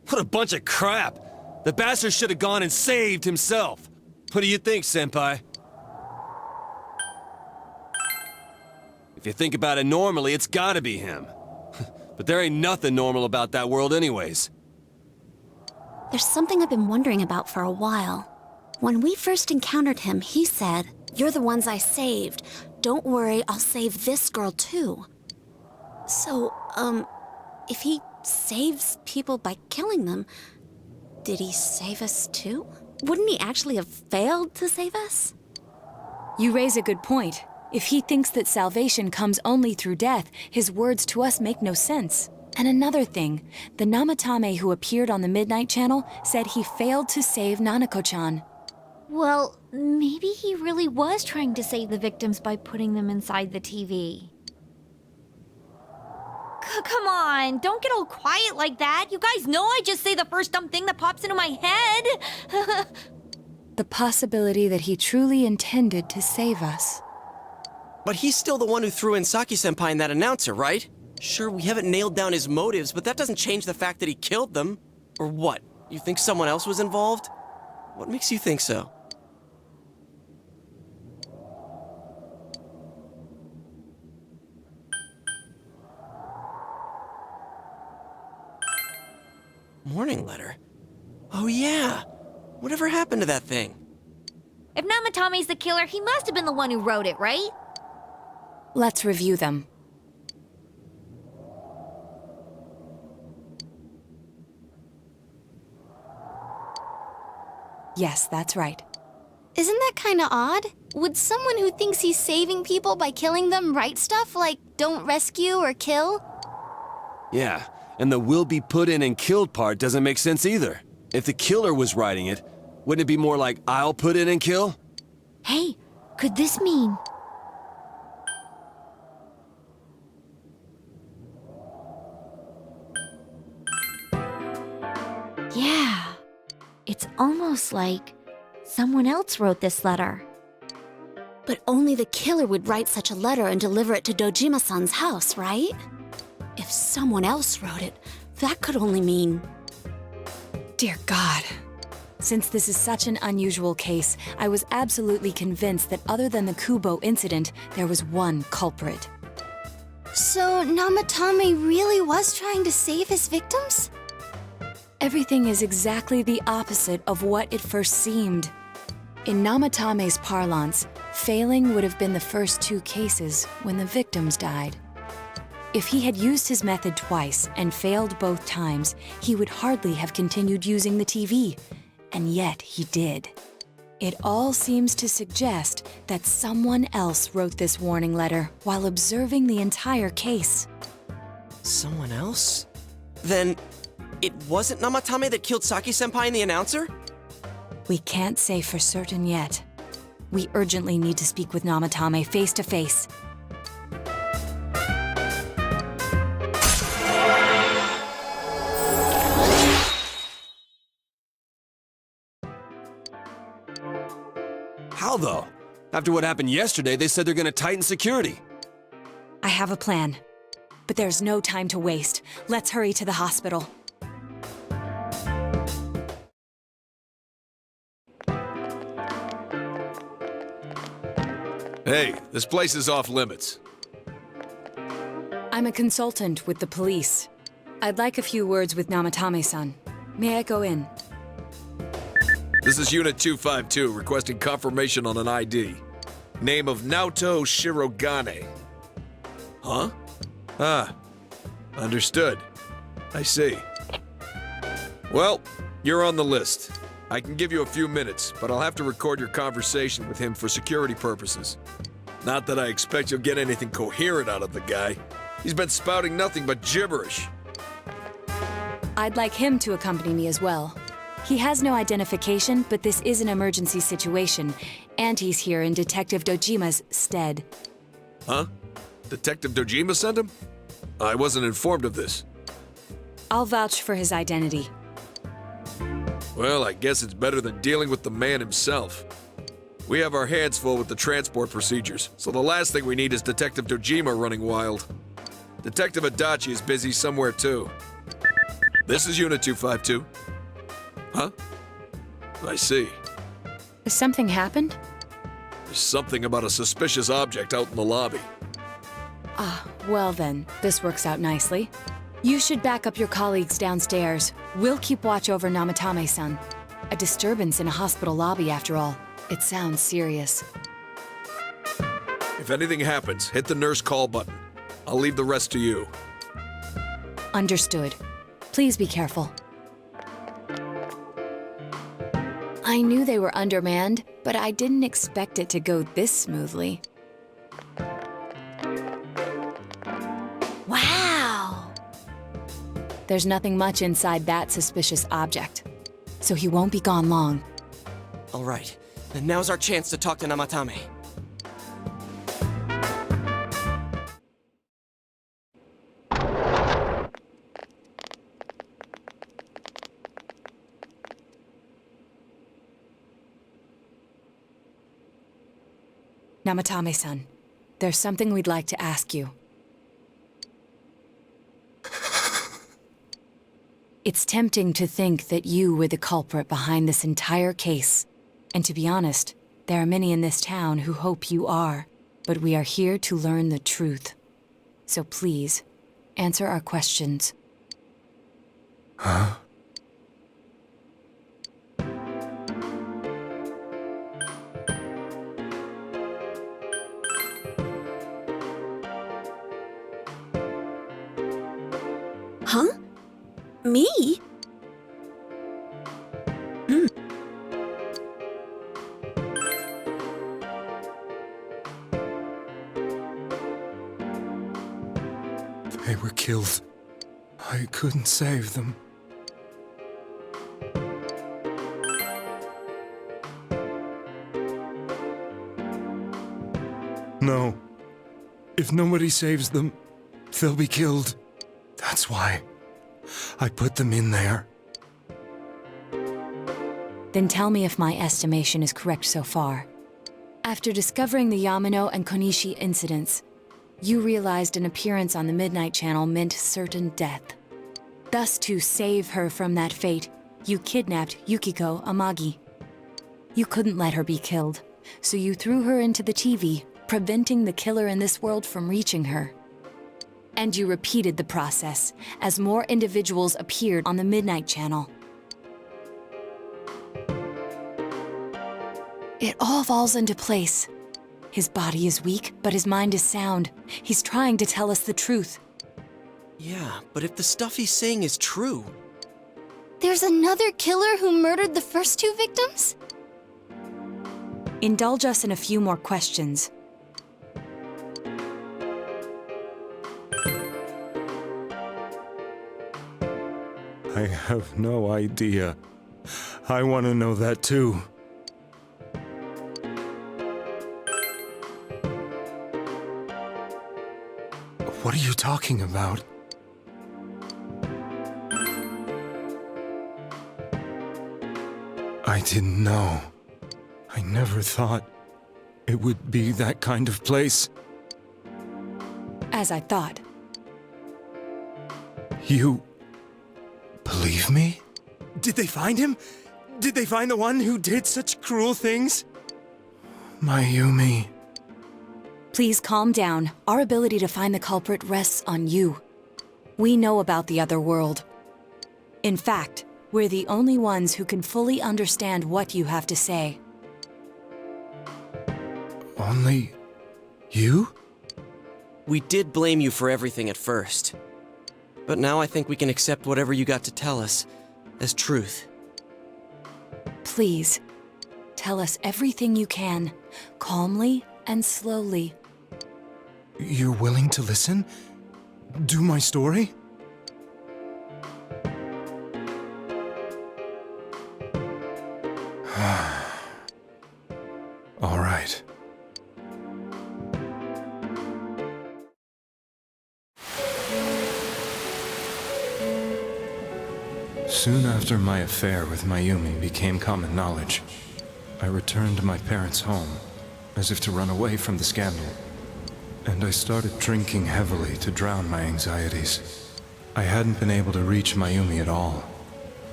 Speaker 4: What a bunch of crap! The bastard should have gone and saved himself. What do you think, Senpai? If you think about it normally, it's gotta be him. But there ain't nothing normal about that world anyways.
Speaker 6: There's something I've been wondering about for a while. When we first encountered him, he said, "You're the ones I saved. Don't worry, I'll save this girl too." So, if he saves people by killing them, did he save us too? Wouldn't he actually have failed to save us?
Speaker 5: You raise a good point. If he thinks that salvation comes only through death, his words to us make no sense. And another thing, the Namatame who appeared on the Midnight Channel said he failed to save Nanako-chan.
Speaker 2: Well, maybe he really was trying to save the victims by putting them inside the TV. Come on, don't get all quiet like that. You guys know I just say the first dumb thing that pops into my head.
Speaker 5: The possibility that he truly intended to save us.
Speaker 1: But he's still the one who threw in Saki-senpai and that announcer, right? Sure, we haven't nailed down his motives, but that doesn't change the fact that he killed them. Or what? You think someone else was involved? What makes you think so? Morning letter? Oh yeah! Whatever happened to that thing?
Speaker 2: If Namatame's the killer, he must have been the one who wrote it, right?
Speaker 5: Let's review them. Yes, that's right.
Speaker 3: Isn't that kinda odd? Would someone who thinks he's saving people by killing them write stuff like, "Don't rescue or kill"?
Speaker 4: Yeah, and the "will be put in and killed" part doesn't make sense either. If the killer was writing it, wouldn't it be more like, "I'll put in and kill"?
Speaker 2: Hey, could this mean... Yeah, it's almost like someone else wrote this letter.
Speaker 6: But only the killer would write such a letter and deliver it to Dojima-san's house, right? If someone else wrote it, that could only mean...
Speaker 5: Dear God. Since this is such an unusual case, I was absolutely convinced that other than the Kubo incident, there was one culprit.
Speaker 3: So Namatame really was trying to save his victims?
Speaker 5: Everything is exactly the opposite of what it first seemed. In Namatame's parlance, failing would have been the first two cases when the victims died. If he had used his method twice and failed both times, he would hardly have continued using the TV. And yet he did. It all seems to suggest that someone else wrote this warning letter while observing the entire case.
Speaker 1: Someone else? Then it wasn't Namatame that killed Saki-senpai and the announcer?
Speaker 5: We can't say for certain yet. We urgently need to speak with Namatame face to face.
Speaker 4: How though? After what happened yesterday, they said they're gonna tighten security.
Speaker 5: I have a plan. But there's no time to waste. Let's hurry to the hospital.
Speaker 18: Hey, this place is off limits.
Speaker 5: I'm a consultant with the police. I'd like a few words with Namatame-san. May I go in?
Speaker 18: This is Unit 252 requesting confirmation on an ID. Name of Naoto Shirogane. Huh? Ah, understood. I see. Well, you're on the list. I can give you a few minutes, but I'll have to record your conversation with him for security purposes. Not that I expect you'll get anything coherent out of the guy. He's been spouting nothing but gibberish.
Speaker 5: I'd like him to accompany me as well. He has no identification, but this is an emergency situation, and he's here in Detective Dojima's stead.
Speaker 18: Huh? Detective Dojima sent him? I wasn't informed of this.
Speaker 5: I'll vouch for his identity.
Speaker 18: Well, I guess it's better than dealing with the man himself. We have our hands full with the transport procedures, so the last thing we need is Detective Dojima running wild. Detective Adachi is busy somewhere too. This is Unit 252. Huh? I see.
Speaker 5: Something happened?
Speaker 18: There's something about a suspicious object out in the lobby.
Speaker 5: Ah, well then, this works out nicely. You should back up your colleagues downstairs. We'll keep watch over Namatame-san. A disturbance in a hospital lobby, after all. It sounds serious.
Speaker 18: If anything happens, hit the nurse call button. I'll leave the rest to you.
Speaker 5: Understood. Please be careful. I knew they were undermanned, but I didn't expect it to go this smoothly.
Speaker 2: Wow!
Speaker 5: There's nothing much inside that suspicious object, so he won't be gone long.
Speaker 1: All right, then now's our chance to talk to Namatame.
Speaker 5: Namatame-san, there's something we'd like to ask you. It's tempting to think that you were the culprit behind this entire case. And to be honest, there are many in this town who hope you are. But we are here to learn the truth. So please, answer our questions.
Speaker 16: Huh?
Speaker 6: Huh? Me?
Speaker 16: They were killed. I couldn't save them. No. If nobody saves them, they'll be killed. That's why I put them in there.
Speaker 5: Then tell me if my estimation is correct so far. After discovering the Yamano and Konishi incidents, you realized an appearance on the Midnight Channel meant certain death. Thus, to save her from that fate, you kidnapped Yukiko Amagi. You couldn't let her be killed, so you threw her into the TV, preventing the killer in this world from reaching her. And you repeated the process, as more individuals appeared on the Midnight Channel. It all falls into place. His body is weak, but his mind is sound. He's trying to tell us the truth.
Speaker 1: Yeah, but if the stuff he's saying is true...
Speaker 3: There's another killer who murdered the first two victims?
Speaker 5: Indulge us in a few more questions.
Speaker 16: I have no idea. I want to know that too. What are you talking about? I didn't know. I never thought it would be that kind of place.
Speaker 5: As I thought.
Speaker 16: You believe me? Did they find him? Did they find the one who did such cruel things? Mayumi.
Speaker 5: Please calm down. Our ability to find the culprit rests on you. We know about the other world. In fact, we're the only ones who can fully understand what you have to say.
Speaker 16: Only you?
Speaker 1: We did blame you for everything at first. But now I think we can accept whatever you got to tell us as truth.
Speaker 5: Please, tell us everything you can, calmly and slowly.
Speaker 16: You're willing to listen? Do my story? All right. Soon after my affair with Mayumi became common knowledge, I returned to my parents' home, as if to run away from the scandal. And I started drinking heavily to drown my anxieties. I hadn't been able to reach Mayumi at all,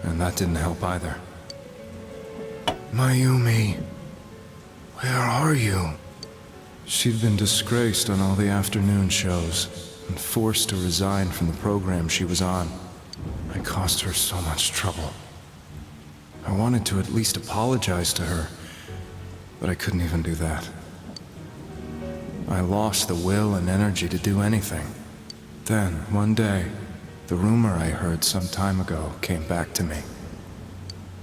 Speaker 16: and that didn't help either. Mayumi, where are you? She'd been disgraced on all the afternoon shows, and forced to resign from the program she was on. I caused her so much trouble. I wanted to at least apologize to her, but I couldn't even do that. I lost the will and energy to do anything. Then, one day, the rumor I heard some time ago came back to me.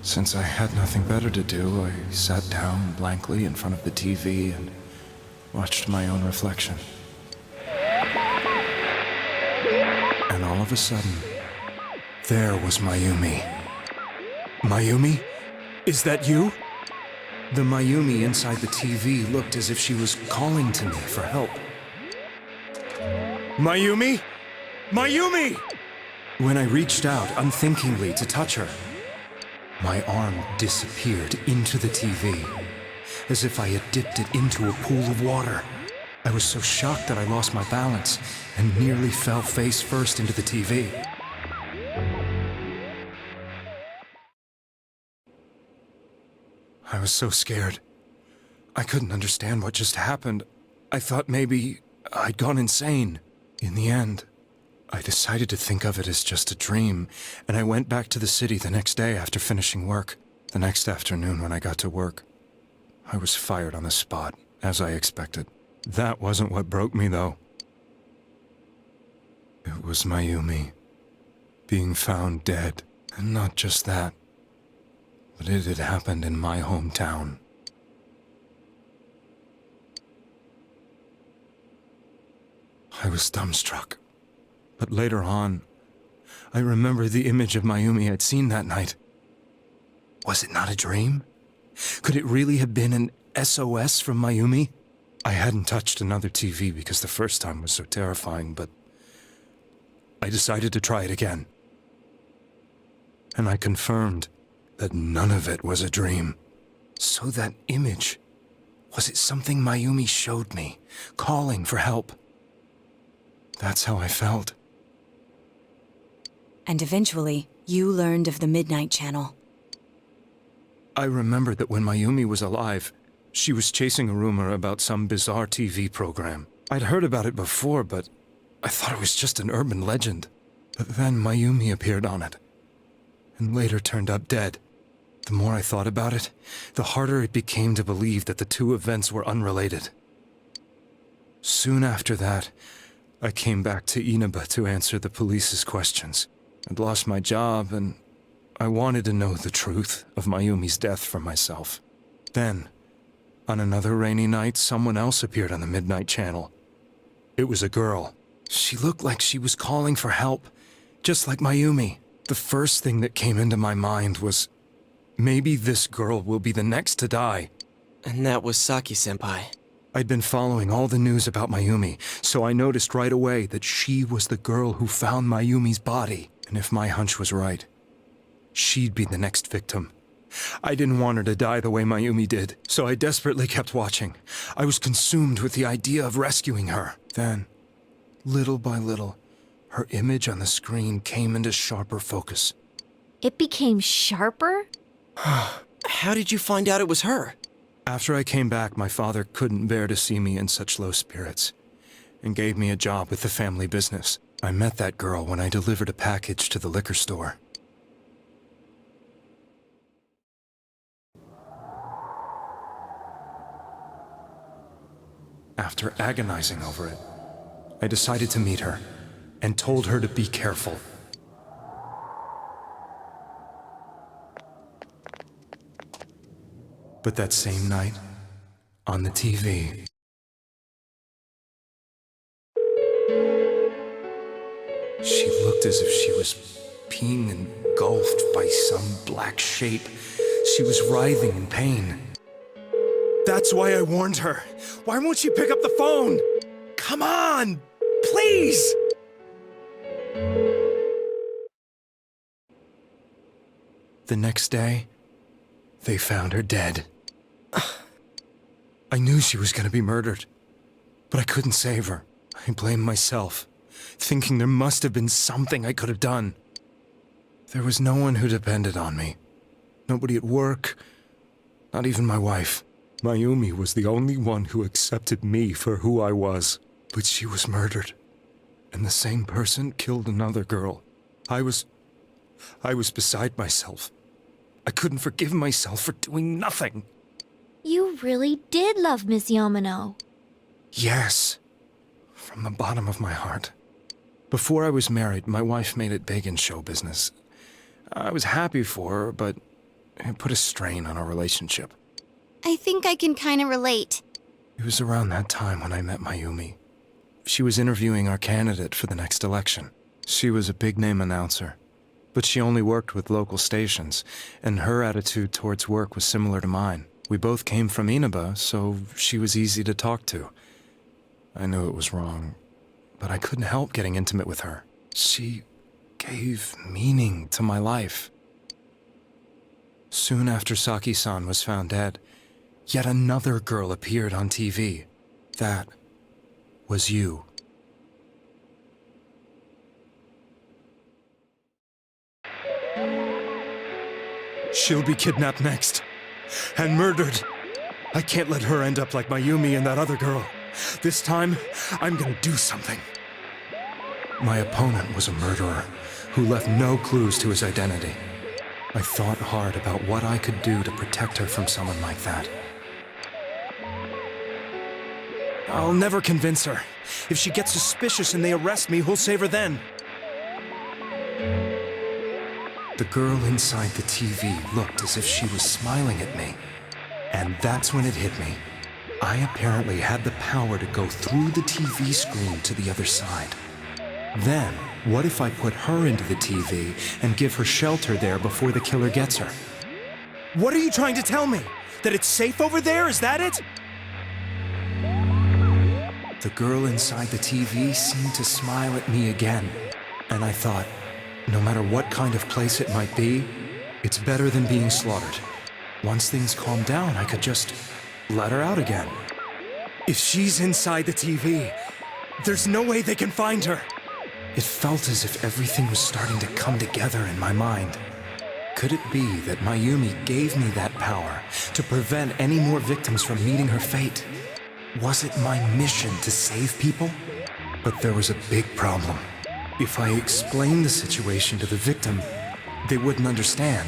Speaker 16: Since I had nothing better to do, I sat down blankly in front of the TV and watched my own reflection. And all of a sudden, there was Mayumi. Mayumi? Is that you? The Mayumi inside the TV looked as if she was calling to me for help. Mayumi? Mayumi! When I reached out unthinkingly to touch her, my arm disappeared into the TV, as if I had dipped it into a pool of water. I was so shocked that I lost my balance and nearly fell face first into the TV. I was so scared. I couldn't understand what just happened. I thought maybe I'd gone insane. In the end, I decided to think of it as just a dream, and I went back to the city the next day after finishing work. The next afternoon when I got to work, I was fired on the spot, as I expected. That wasn't what broke me, though. It was Mayumi being found dead, and not just that, but it had happened in my hometown. I was dumbstruck. But later on, I remembered the image of Mayumi I'd seen that night. Was it not a dream? Could it really have been an SOS from Mayumi? I hadn't touched another TV because the first time was so terrifying, but I decided to try it again. And I confirmed that none of it was a dream. So that image, was it something Mayumi showed me, calling for help? That's how I felt.
Speaker 5: And eventually, you learned of the Midnight Channel.
Speaker 16: I remembered that when Mayumi was alive, she was chasing a rumor about some bizarre TV program. I'd heard about it before, but I thought it was just an urban legend. But then Mayumi appeared on it, and later turned up dead. The more I thought about it, the harder it became to believe that the two events were unrelated. Soon after that, I came back to Inaba to answer the police's questions. I'd lost my job, and I wanted to know the truth of Mayumi's death for myself. Then, on another rainy night, someone else appeared on the Midnight Channel. It was a girl. She looked like she was calling for help, just like Mayumi. The first thing that came into my mind was, maybe this girl will be the next to die.
Speaker 1: And that was Saki-senpai.
Speaker 16: I'd been following all the news about Mayumi, so I noticed right away that she was the girl who found Mayumi's body. And if my hunch was right, she'd be the next victim. I didn't want her to die the way Mayumi did, so I desperately kept watching. I was consumed with the idea of rescuing her. Then, little by little, her image on the screen came into sharper focus.
Speaker 2: It became sharper?
Speaker 1: How did you find out it was her?
Speaker 16: After I came back, my father couldn't bear to see me in such low spirits, and gave me a job with the family business. I met that girl when I delivered a package to the liquor store. After agonizing over it, I decided to meet her, and told her to be careful. But that same night, on the TV, she looked as if she was being engulfed by some black shape. She was writhing in pain. That's why I warned her. Why won't she pick up the phone? Come on, please! The next day, they found her dead. I knew she was gonna be murdered, but I couldn't save her. I blamed myself, thinking there must have been something I could have done. There was no one who depended on me. Nobody at work, not even my wife. Mayumi was the only one who accepted me for who I was. But she was murdered, and the same person killed another girl. I was beside myself. I couldn't forgive myself for doing nothing.
Speaker 2: You really did love Miss Yamano.
Speaker 16: Yes, from the bottom of my heart. Before I was married, my wife made it big in show business. I was happy for her, but it put a strain on our relationship.
Speaker 3: I think I can kind of relate.
Speaker 16: It was around that time when I met Mayumi. She was interviewing our candidate for the next election. She was a big-name announcer, but she only worked with local stations, and her attitude towards work was similar to mine. We both came from Inaba, so she was easy to talk to. I knew it was wrong, but I couldn't help getting intimate with her. She gave meaning to my life. Soon after Saki-san was found dead, yet another girl appeared on TV. That was you. She'll be kidnapped next, and murdered. I can't let her end up like Mayumi and that other girl. This time, I'm gonna do something. My opponent was a murderer who left no clues to his identity. I thought hard about what I could do to protect her from someone like that. I'll never convince her. If she gets suspicious and they arrest me, who'll save her then? The girl inside the TV looked as if she was smiling at me. And that's when it hit me. I apparently had the power to go through the TV screen to the other side. Then, what if I put her into the TV and give her shelter there before the killer gets her? What are you trying to tell me? That it's safe over there? Is that it? The girl inside the TV seemed to smile at me again, and I thought, no matter what kind of place it might be, it's better than being slaughtered. Once things calm down, I could just let her out again. If she's inside the TV, there's no way they can find her. It felt as if everything was starting to come together in my mind. Could it be that Mayumi gave me that power to prevent any more victims from meeting her fate? Was it my mission to save people? But there was a big problem. If I explained the situation to the victim, they wouldn't understand.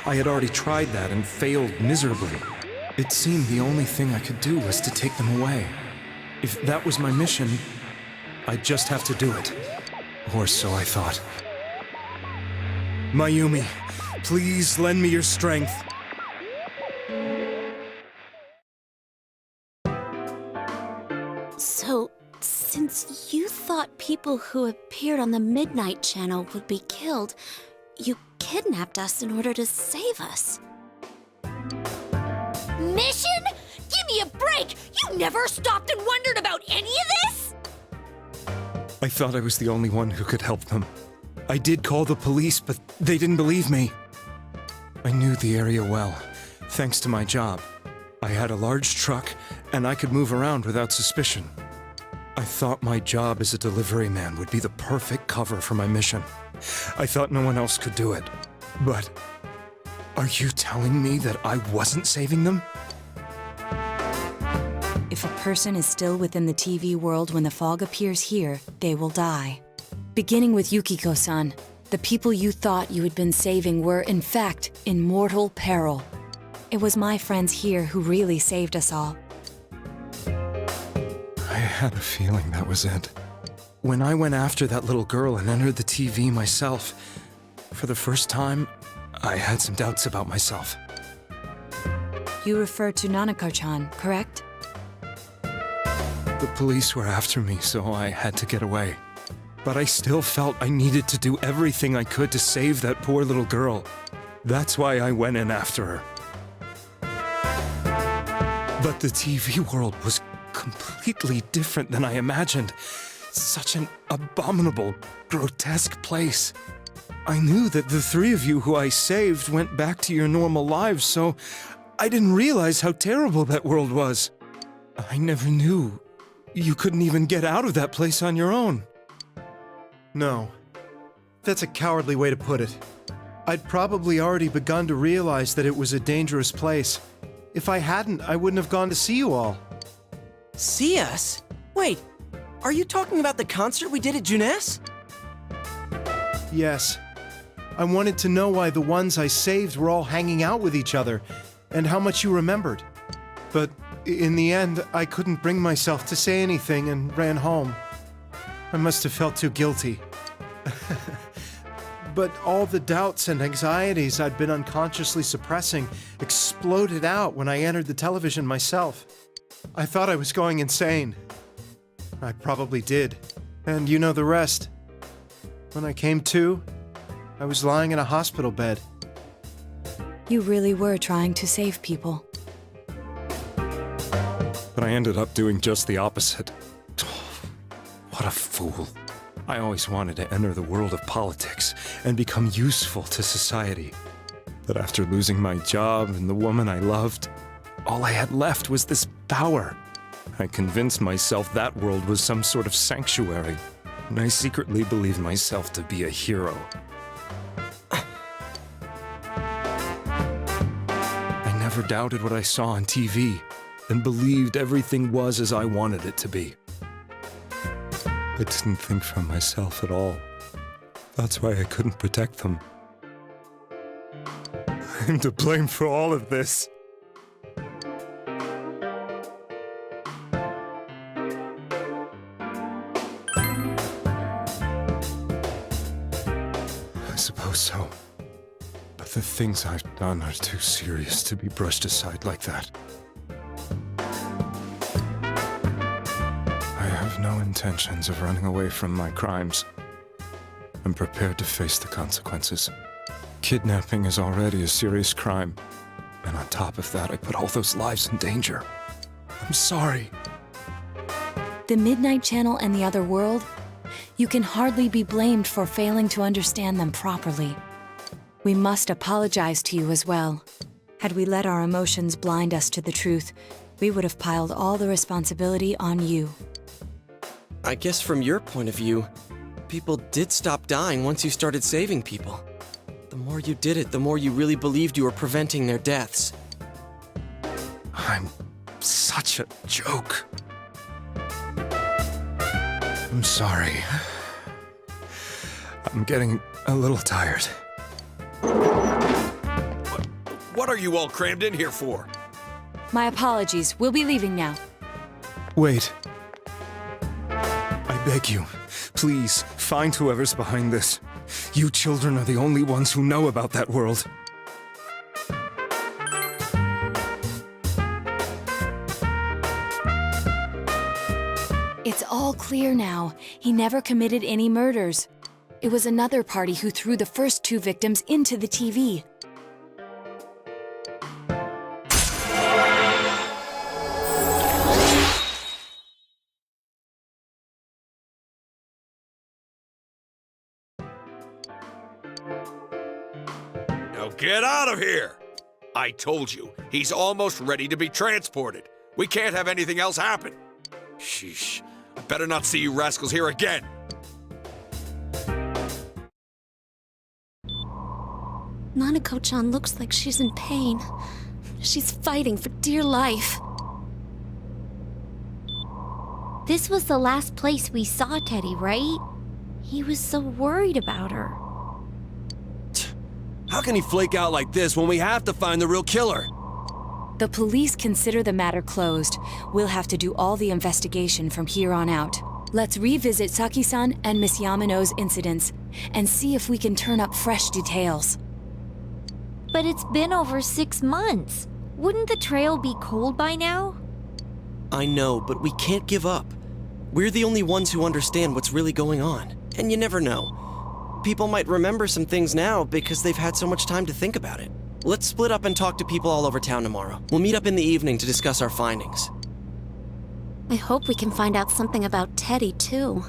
Speaker 16: I had already tried that and failed miserably. It seemed the only thing I could do was to take them away. If that was my mission, I'd just have to do it. Or so I thought. Mayumi, please lend me your strength.
Speaker 6: So, since you thought people who appeared on the Midnight Channel would be killed, you kidnapped us in order to save us.
Speaker 2: Mission? Give me a break! You never stopped and wondered about any of this?
Speaker 16: I thought I was the only one who could help them. I did call the police, but they didn't believe me. I knew the area well, thanks to my job. I had a large truck, and I could move around without suspicion. I thought my job as a delivery man would be the perfect cover for my mission. I thought no one else could do it. But are you telling me that I wasn't saving them?
Speaker 5: If a person is still within the TV world when the fog appears here, they will die. Beginning with Yukiko-san, the people you thought you had been saving were, in fact, in mortal peril. It was my friends here who really saved us all.
Speaker 16: I had a feeling that was it. When I went after that little girl and entered the TV myself, for the first time, I had some doubts about myself.
Speaker 5: You refer to Nanako-chan, correct?
Speaker 16: The police were after me, so I had to get away. But I still felt I needed to do everything I could to save that poor little girl. That's why I went in after her. But the TV world was completely different than I imagined. Such an abominable, grotesque place. I knew that the three of you who I saved went back to your normal lives, so I didn't realize how terrible that world was. I never knew you couldn't even get out of that place on your own.
Speaker 19: No. That's a cowardly way to put it. I'd probably already begun to realize that it was a dangerous place. If I hadn't, I wouldn't have gone to see you all.
Speaker 1: See us? Wait, are you talking about the concert we did at Juness?
Speaker 19: Yes. I wanted to know why the ones I saved were all hanging out with each other, and how much you remembered. But in the end, I couldn't bring myself to say anything and ran home. I must have felt too guilty. But all the doubts and anxieties I'd been unconsciously suppressing exploded out when I entered the television myself. I thought I was going insane. I probably did. And you know the rest. When I came to, I was lying in a hospital bed.
Speaker 5: You really were trying to save people.
Speaker 16: But I ended up doing just the opposite. What a fool. I always wanted to enter the world of politics and become useful to society. But after losing my job and the woman I loved, all I had left was this power. I convinced myself that world was some sort of sanctuary, and I secretly believed myself to be a hero. I never doubted what I saw on TV, and believed everything was as I wanted it to be. I didn't think for myself at all. That's why I couldn't protect them. I'm to blame for all of this. I suppose so. But the things I've done are too serious to be brushed aside like that. I have no intentions of running away from my crimes. I'm prepared to face the consequences. Kidnapping is already a serious crime. And on top of that, I put all those lives in danger. I'm sorry.
Speaker 5: The Midnight Channel and the other world? You can hardly be blamed for failing to understand them properly. We must apologize to you as well. Had we let our emotions blind us to the truth, we would have piled all the responsibility on you.
Speaker 1: I guess from your point of view, people did stop dying once you started saving people. The more you did it, the more you really believed you were preventing their deaths.
Speaker 16: I'm such a joke. I'm sorry. I'm getting a little tired.
Speaker 18: What are you all crammed in here for?
Speaker 5: My apologies. We'll be leaving now.
Speaker 16: Wait. I beg you, please, find whoever's behind this. You children are the only ones who know about that world.
Speaker 5: It's all clear now. He never committed any murders. It was another party who threw the first two victims into the TV.
Speaker 18: Now get out of here! I told you, he's almost ready to be transported. We can't have anything else happen. Sheesh. I better not see you rascals here again.
Speaker 6: Nanako-chan looks like she's in pain. She's fighting for dear life.
Speaker 2: This was the last place we saw Teddy, right? He was so worried about her.
Speaker 4: How can he flake out like this when we have to find the real killer?
Speaker 5: The police consider the matter closed. We'll have to do all the investigation from here on out. Let's revisit Saki-san and Miss Yamano's incidents and see if we can turn up fresh details.
Speaker 2: But it's been over 6 months. Wouldn't the trail be cold by now?
Speaker 1: I know, but we can't give up. We're the only ones who understand what's really going on. And you never know. People might remember some things now because they've had so much time to think about it. Let's split up and talk to people all over town tomorrow. We'll meet up in the evening to discuss our findings.
Speaker 6: I hope we can find out something about Teddy, too.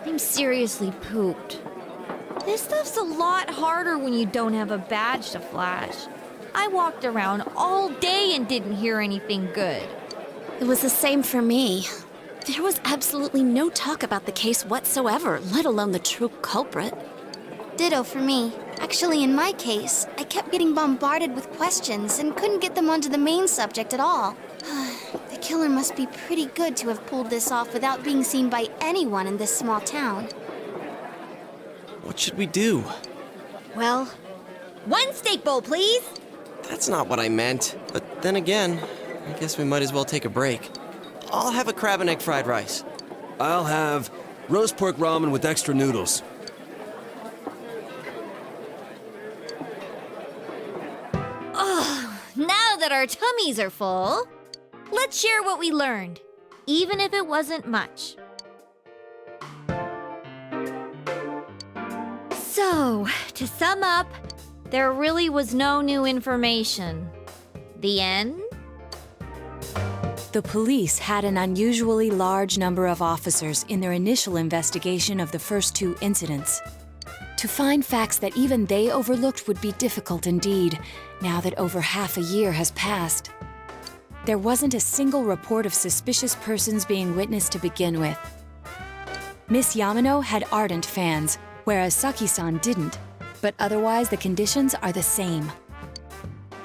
Speaker 2: I'm seriously pooped. This stuff's a lot harder when you don't have a badge to flash. I walked around all day and didn't hear anything good.
Speaker 6: It was the same for me. There was absolutely no talk about the case whatsoever, let alone the true culprit.
Speaker 3: Ditto for me. Actually, in my case, I kept getting bombarded with questions and couldn't get them onto the main subject at all. The killer must be pretty good to have pulled this off without being seen by anyone in this small town.
Speaker 1: What should we do?
Speaker 2: Well, one steak bowl, please.
Speaker 1: That's not what I meant. But then again, I guess we might as well take a break. I'll have a crab and egg fried rice.
Speaker 4: I'll have roast pork ramen with extra noodles.
Speaker 2: Now that our tummies are full, let's share what we learned, even if it wasn't much. So, to sum up, there really was no new information. The end?
Speaker 5: The police had an unusually large number of officers in their initial investigation of the first two incidents. To find facts that even they overlooked would be difficult indeed, now that over half a year has passed. There wasn't a single report of suspicious persons being witnessed to begin with. Miss Yamano had ardent fans, whereas Saki-san didn't, but otherwise the conditions are the same.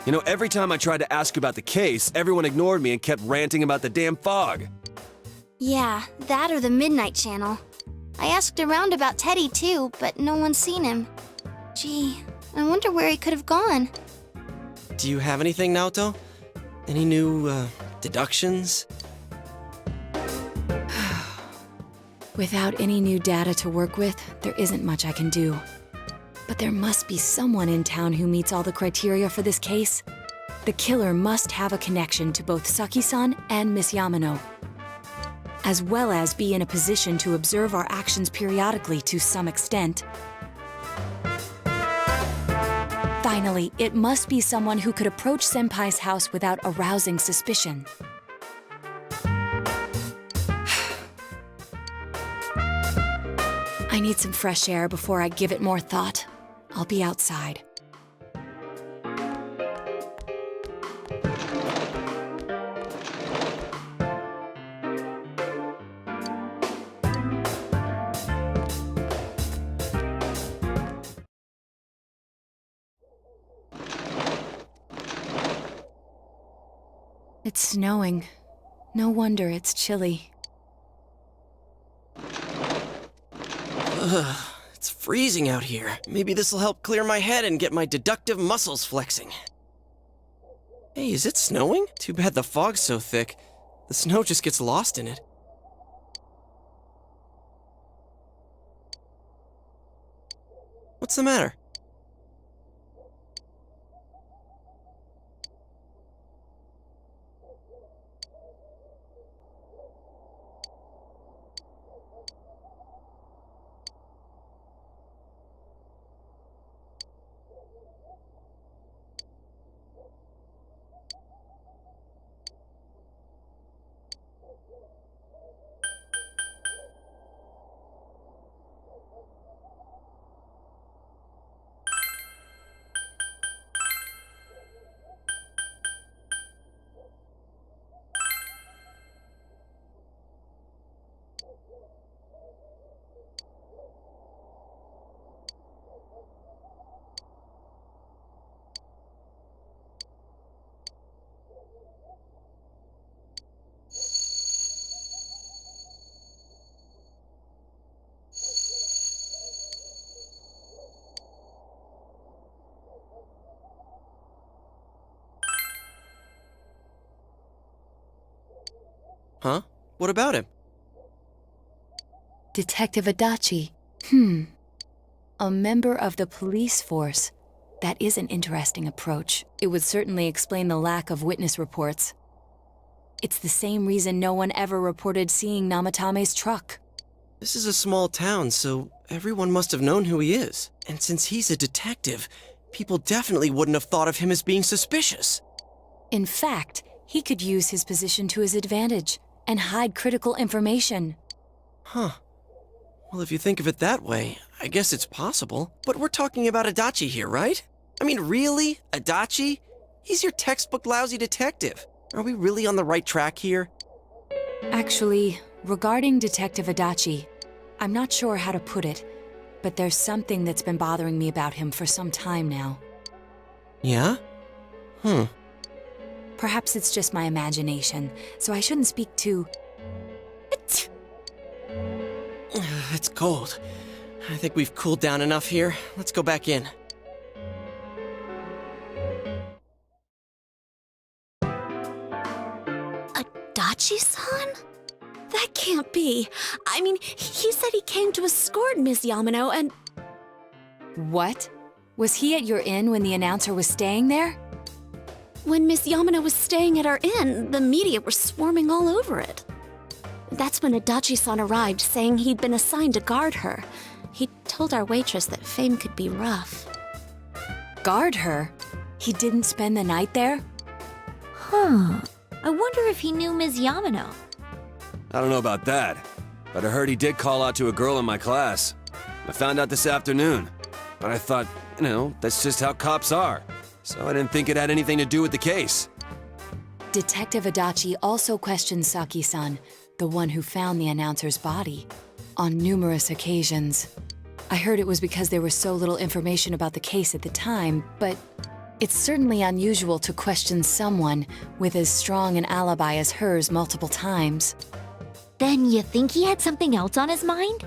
Speaker 4: You know, every time I tried to ask about the case, everyone ignored me and kept ranting about the damn fog.
Speaker 3: Yeah, that or the Midnight Channel. I asked around about Teddy too, but no one's seen him. Gee, I wonder where he could have gone.
Speaker 1: Do you have anything, Naoto? Any new, deductions?
Speaker 5: Without any new data to work with, there isn't much I can do. But there must be someone in town who meets all the criteria for this case. The killer must have a connection to both Saki-san and Miss Yamano, as well as be in a position to observe our actions periodically to some extent. Finally, it must be someone who could approach Senpai's house without arousing suspicion. I need some fresh air before I give it more thought. I'll be outside. It's snowing. No wonder it's chilly.
Speaker 1: Ugh, it's freezing out here. Maybe this'll help clear my head and get my deductive muscles flexing. Hey, is it snowing? Too bad the fog's so thick. The snow just gets lost in it. What's the matter? Huh? What about him?
Speaker 5: Detective Adachi. A member of the police force. That is an interesting approach. It would certainly explain the lack of witness reports. It's the same reason no one ever reported seeing Namatame's truck.
Speaker 1: This is a small town, so everyone must have known who he is. And since he's a detective, people definitely wouldn't have thought of him as being suspicious.
Speaker 5: In fact, he could use his position to his advantage and hide critical information.
Speaker 1: Huh. Well, if you think of it that way, I guess it's possible. But we're talking about Adachi here, right? I mean, really? Adachi? He's your textbook lousy detective. Are we really on the right track here?
Speaker 5: Actually, regarding Detective Adachi, I'm not sure how to put it, but there's something that's been bothering me about him for some time now.
Speaker 1: Yeah?
Speaker 5: Perhaps it's just my imagination, so I shouldn't speak too...
Speaker 1: It's cold. I think we've cooled down enough here. Let's go back in.
Speaker 6: Adachi-san? That can't be. I mean, he said he came to escort Miss Yamano and...
Speaker 5: What? Was he at your inn when the announcer was staying there?
Speaker 6: When Miss Yamano was staying at our inn, the media were swarming all over it. That's when Adachi-san arrived, saying he'd been assigned to guard her. He told our waitress that fame could be rough.
Speaker 5: Guard her? He didn't spend the night there?
Speaker 2: Huh. I wonder if he knew Ms. Yamano.
Speaker 4: I don't know about that, but I heard he did call out to a girl in my class. I found out this afternoon, but I thought, that's just how cops are. So I didn't think it had anything to do with the case.
Speaker 5: Detective Adachi also questioned Saki-san, the one who found the announcer's body, on numerous occasions. I heard it was because there was so little information about the case at the time, but it's certainly unusual to question someone with as strong an alibi as hers multiple times.
Speaker 2: Then you think he had something else on his mind?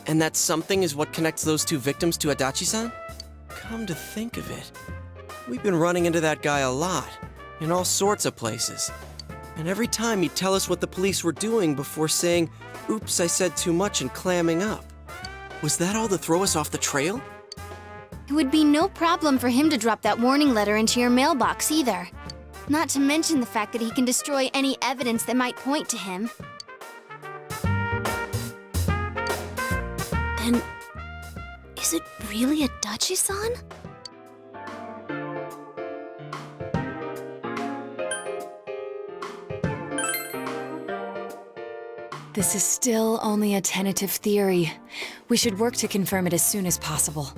Speaker 1: And that something is what connects those two victims to Adachi-san? Come to think of it, we've been running into that guy a lot, in all sorts of places. And every time he'd tell us what the police were doing before saying, "Oops, I said too much," and clamming up. Was that all to throw us off the trail?
Speaker 3: It would be no problem for him to drop that warning letter into your mailbox either. Not to mention the fact that he can destroy any evidence that might point to him.
Speaker 6: Then, is it really Adachi-san?
Speaker 5: This is still only a tentative theory. We should work to confirm it as soon as possible.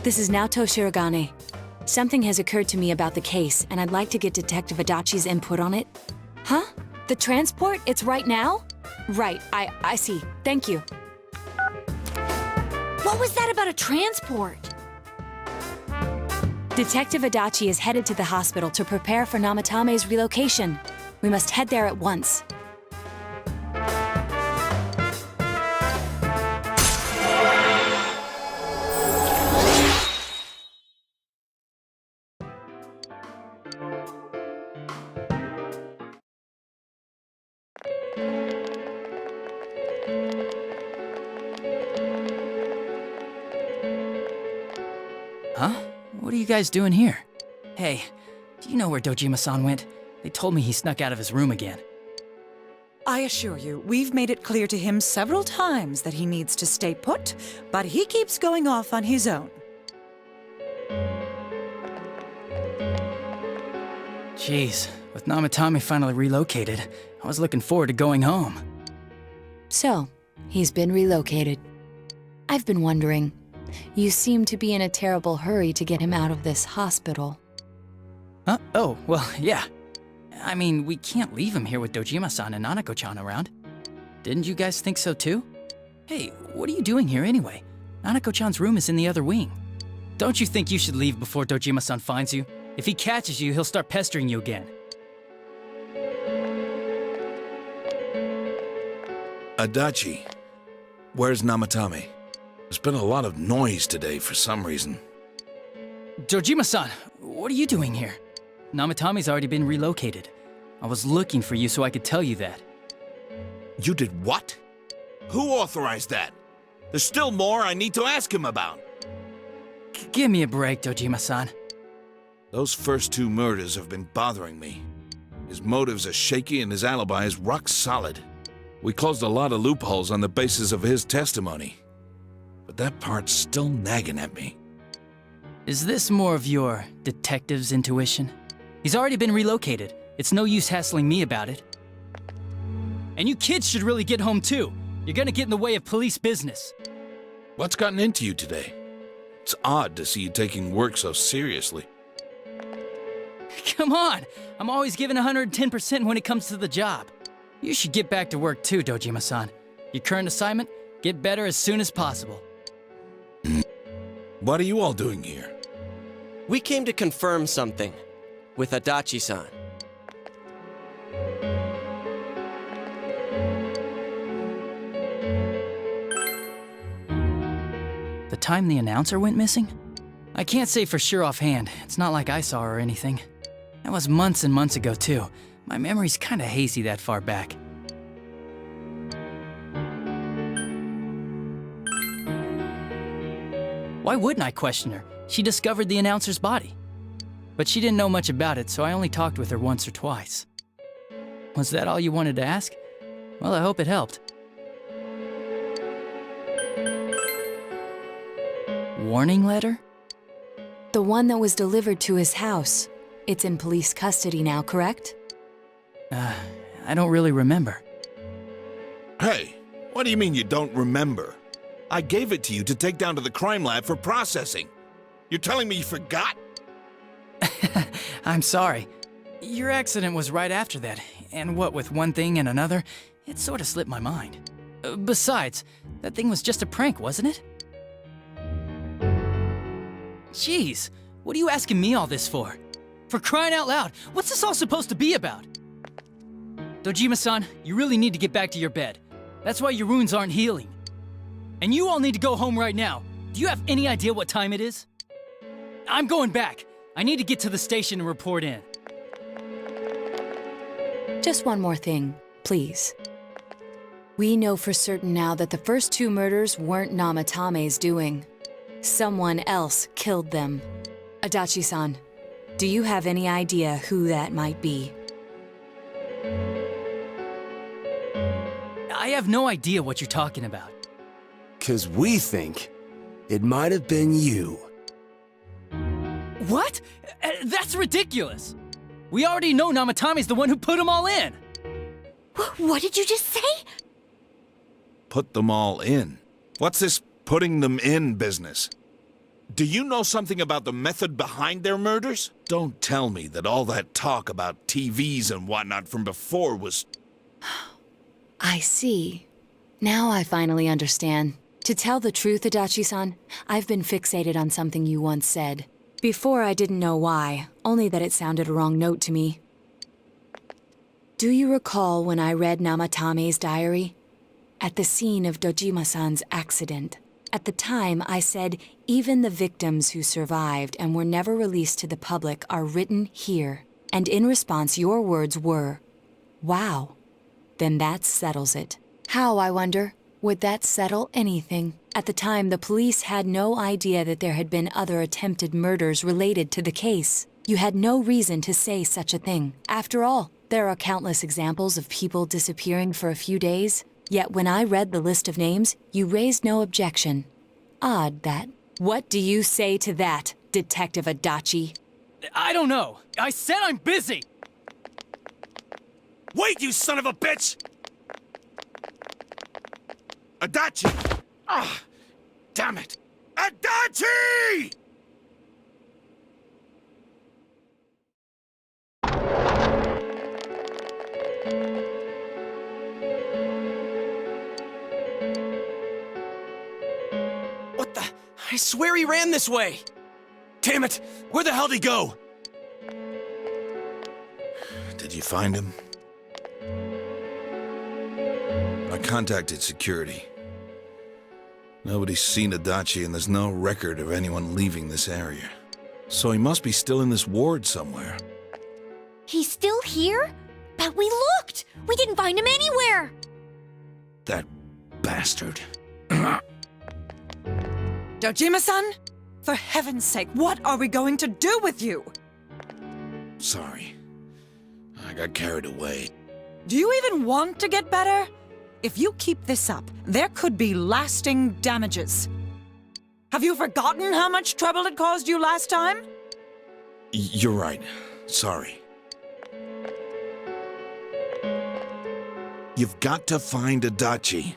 Speaker 5: This is Naoto Shirogane. Something has occurred to me about the case, and I'd like to get Detective Adachi's input on it. Huh? The transport? It's right now? Right, I see. Thank you.
Speaker 2: What was that about a transport?
Speaker 5: Detective Adachi is headed to the hospital to prepare for Namatame's relocation. We must head there at once.
Speaker 14: Huh? What are you guys doing here? Hey, do you know where Dojima-san went? They told me he snuck out of his room again.
Speaker 10: I assure you, we've made it clear to him several times that he needs to stay put, but he keeps going off on his own.
Speaker 14: Jeez, with Namatame finally relocated, I was looking forward to going home.
Speaker 5: So, he's been relocated. I've been wondering, you seem to be in a terrible hurry to get him out of this hospital.
Speaker 14: Huh? Oh, well, yeah. I mean, we can't leave him here with Dojima-san and Nanako-chan around. Didn't you guys think so too? Hey, what are you doing here anyway? Nanako-chan's room is in the other wing. Don't you think you should leave before Dojima-san finds you? If he catches you, he'll start pestering you again.
Speaker 12: Adachi, where's Namatame? There's been a lot of noise today for some reason.
Speaker 14: Dojima-san, what are you doing here? Namatame's already been relocated. I was looking for you so I could tell you that.
Speaker 12: You did what? Who authorized that? There's still more I need to ask him about.
Speaker 14: Give me a break, Dojima-san.
Speaker 12: Those first 2 murders have been bothering me. His motives are shaky and his alibi is rock solid. We closed a lot of loopholes on the basis of his testimony. But that part's still nagging at me.
Speaker 14: Is this more of your detective's intuition? He's already been relocated. It's no use hassling me about it. And you kids should really get home too. You're gonna get in the way of police business.
Speaker 12: What's gotten into you today? It's odd to see you taking work so seriously.
Speaker 14: Come on! I'm always giving 110% when it comes to the job. You should get back to work too, Dojima-san. Your current assignment, get better as soon as possible.
Speaker 12: What are you all doing here?
Speaker 1: We came to confirm something with Adachi-san.
Speaker 14: The time the announcer went missing? I can't say for sure offhand. It's not like I saw her or anything. That was months and months ago, too. My memory's kinda hazy that far back. Why wouldn't I question her? She discovered the announcer's body. But she didn't know much about it, so I only talked with her once or twice. Was that all you wanted to ask? Well, I hope it helped. Warning letter?
Speaker 5: The one that was delivered to his house. It's in police custody now, correct?
Speaker 14: I don't really remember.
Speaker 12: Hey, what do you mean you don't remember? I gave it to you to take down to the crime lab for processing. You're telling me you forgot?
Speaker 14: I'm sorry. Your accident was right after that, and what with one thing and another, it sort of slipped my mind. Besides, that thing was just a prank, wasn't it? Jeez, what are you asking me all this for? For crying out loud, what's this all supposed to be about? Dojima-san, you really need to get back to your bed. That's why your wounds aren't healing. And you all need to go home right now. Do you have any idea what time it is? I'm going back. I need to get to the station and report in.
Speaker 5: Just one more thing, please. We know for certain now that the first 2 murders weren't Namatame's doing. Someone else killed them. Adachi-san, do you have any idea who that might be?
Speaker 14: I have no idea what you're talking about.
Speaker 4: 'Cause we think it might have been you.
Speaker 14: What? That's ridiculous! We already know Namatame's the one who put them all in!
Speaker 2: What did you just say?
Speaker 12: Put them all in? What's this putting them in business? Do you know something about the method behind their murders? Don't tell me that all that talk about TVs and whatnot from before was...
Speaker 5: I see. Now I finally understand. To tell the truth, Adachi-san, I've been fixated on something you once said. Before I didn't know why, only that it sounded a wrong note to me. Do you recall when I read Namatame's diary? At the scene of Dojima-san's accident. At the time, I said, even the victims who survived and were never released to the public are written here. And in response, your words were, wow. Then that settles it. How, I wonder, would that settle anything? At the time, the police had no idea that there had been other attempted murders related to the case. You had no reason to say such a thing. After all, there are countless examples of people disappearing for a few days. Yet when I read the list of names, you raised no objection. Odd that. What do you say to that, Detective Adachi?
Speaker 14: I don't know. I said I'm busy!
Speaker 12: Wait, you son of a bitch! Adachi! Ah, damn it! Adachi!
Speaker 1: What the? I swear he ran this way!
Speaker 4: Damn it! Where the hell did he go?
Speaker 12: Did you find him? I contacted security. Nobody's seen Adachi and there's no record of anyone leaving this area. So he must be still in this ward somewhere.
Speaker 2: He's still here? But we looked! We didn't find him anywhere!
Speaker 12: That bastard.
Speaker 10: Dojima-san? For heaven's sake, what are we going to do with you?
Speaker 12: Sorry. I got carried away.
Speaker 10: Do you even want to get better? If you keep this up, there could be lasting damages. Have you forgotten how much trouble it caused you last time?
Speaker 12: You're right. Sorry. You've got to find Adachi.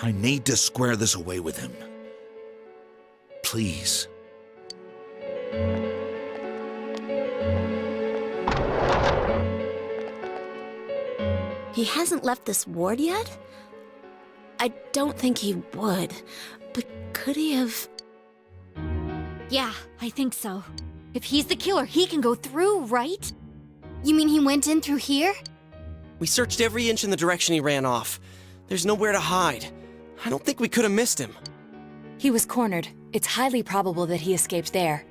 Speaker 12: I need to square this away with him. Please.
Speaker 6: He hasn't left this ward yet? I don't think he would, but could he have...
Speaker 2: Yeah, I think so. If he's the killer, he can go through, right?
Speaker 3: You mean he went in through here?
Speaker 1: We searched every inch in the direction he ran off. There's nowhere to hide. I don't think we could have missed him.
Speaker 5: He was cornered. It's highly probable that he escaped there.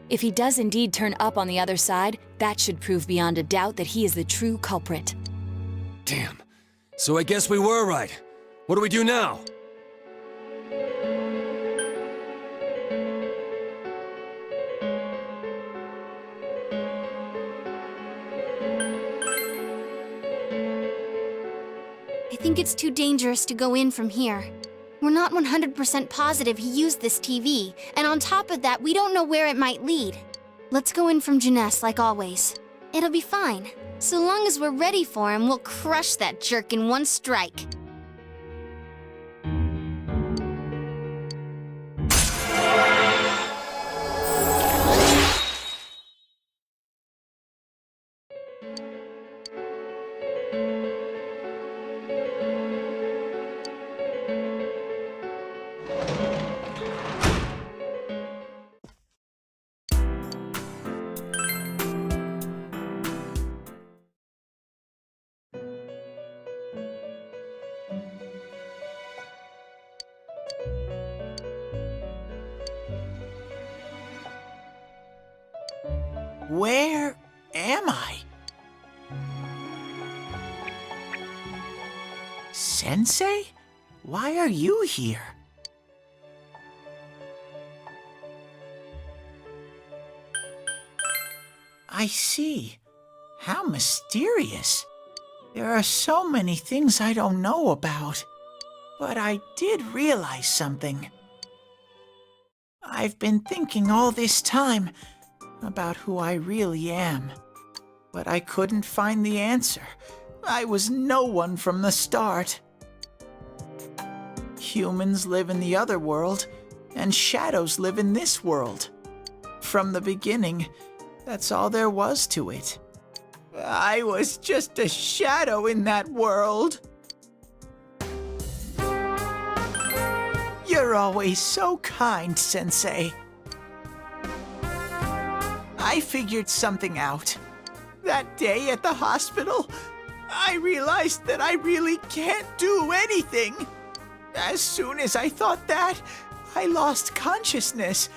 Speaker 5: If he does indeed turn up on the other side, that should prove beyond a doubt that he is the true culprit.
Speaker 4: Damn. So I guess we were right. What do we do now?
Speaker 3: I think it's too dangerous to go in from here. We're not 100% positive he used this TV, and on top of that, we don't know where it might lead. Let's go in from Jeunesse like always. It'll be fine. So long as we're ready for him, we'll crush that jerk in one strike.
Speaker 7: Where am I? Sensei? Why are you here? I see. How mysterious. There are so many things I don't know about. But I did realize something. I've been thinking all this time about who I really am. But I couldn't find the answer. I was no one from the start. Humans live in the other world, and shadows live in this world. From the beginning, that's all there was to it. I was just a shadow in that world. You're always so kind, Sensei. I figured something out. That day at the hospital, I realized that I really can't do anything. As soon as I thought that, I lost consciousness.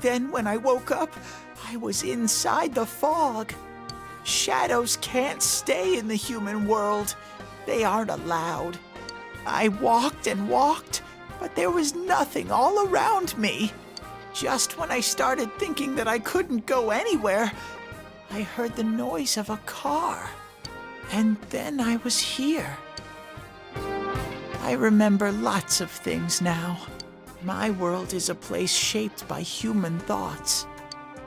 Speaker 7: Then when I woke up, I was inside the fog. Shadows can't stay in the human world. They aren't allowed. I walked and walked, but there was nothing all around me. Just when I started thinking that I couldn't go anywhere, I heard the noise of a car. And then I was here. I remember lots of things now. My world is a place shaped by human thoughts.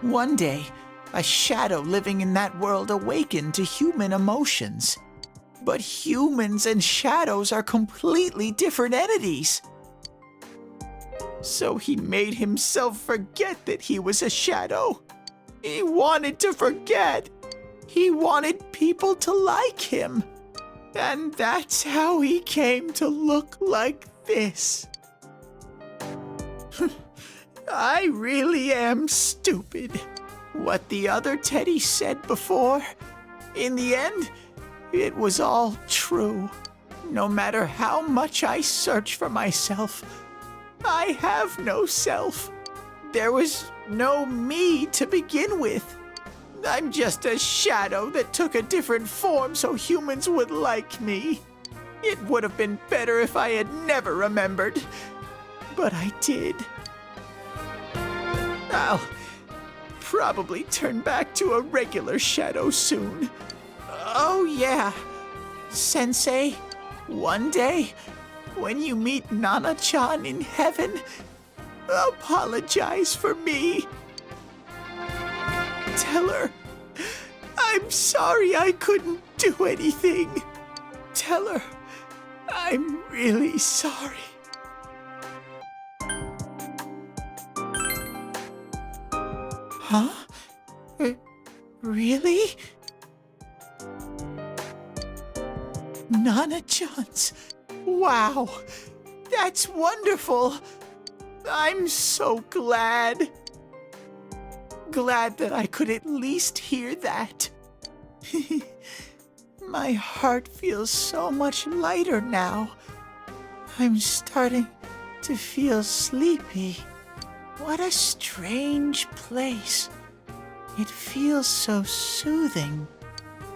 Speaker 7: One day, a shadow living in that world awakened to human emotions. But humans and shadows are completely different entities. So he made himself forget that he was a shadow. He wanted to forget. He wanted people to like him. And that's how he came to look like this. I really am stupid. What the other Teddy said before, in the end, it was all true. No matter how much I search for myself, I have no self. There was no me to begin with. I'm just a shadow that took a different form so humans would like me. It would have been better if I had never remembered. But I did. I'll probably turn back to a regular shadow soon. Oh yeah, Sensei, one day, when you meet Nana-chan in heaven, apologize for me. Tell her, I'm sorry I couldn't do anything. Tell her, I'm really sorry. Huh? Really? Nana-chan's. Wow, that's wonderful. I'm so glad. Glad that I could at least hear that. My heart feels so much lighter now. I'm starting to feel sleepy. What a strange place. It feels so soothing.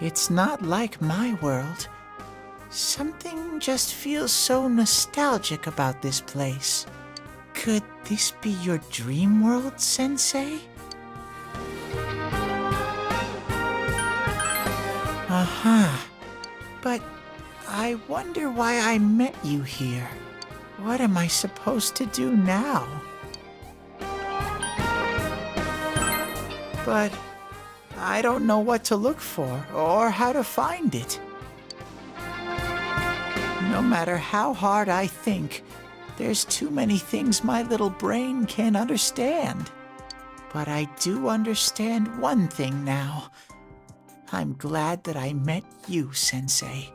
Speaker 7: It's not like my world. Something just feels so nostalgic about this place. Could this be your dream world, Sensei? Uh-huh. But I wonder why I met you here. What am I supposed to do now? But I don't know what to look for or how to find it. No matter how hard I think, there's too many things my little brain can't understand. But I do understand one thing now. I'm glad that I met you, Sensei.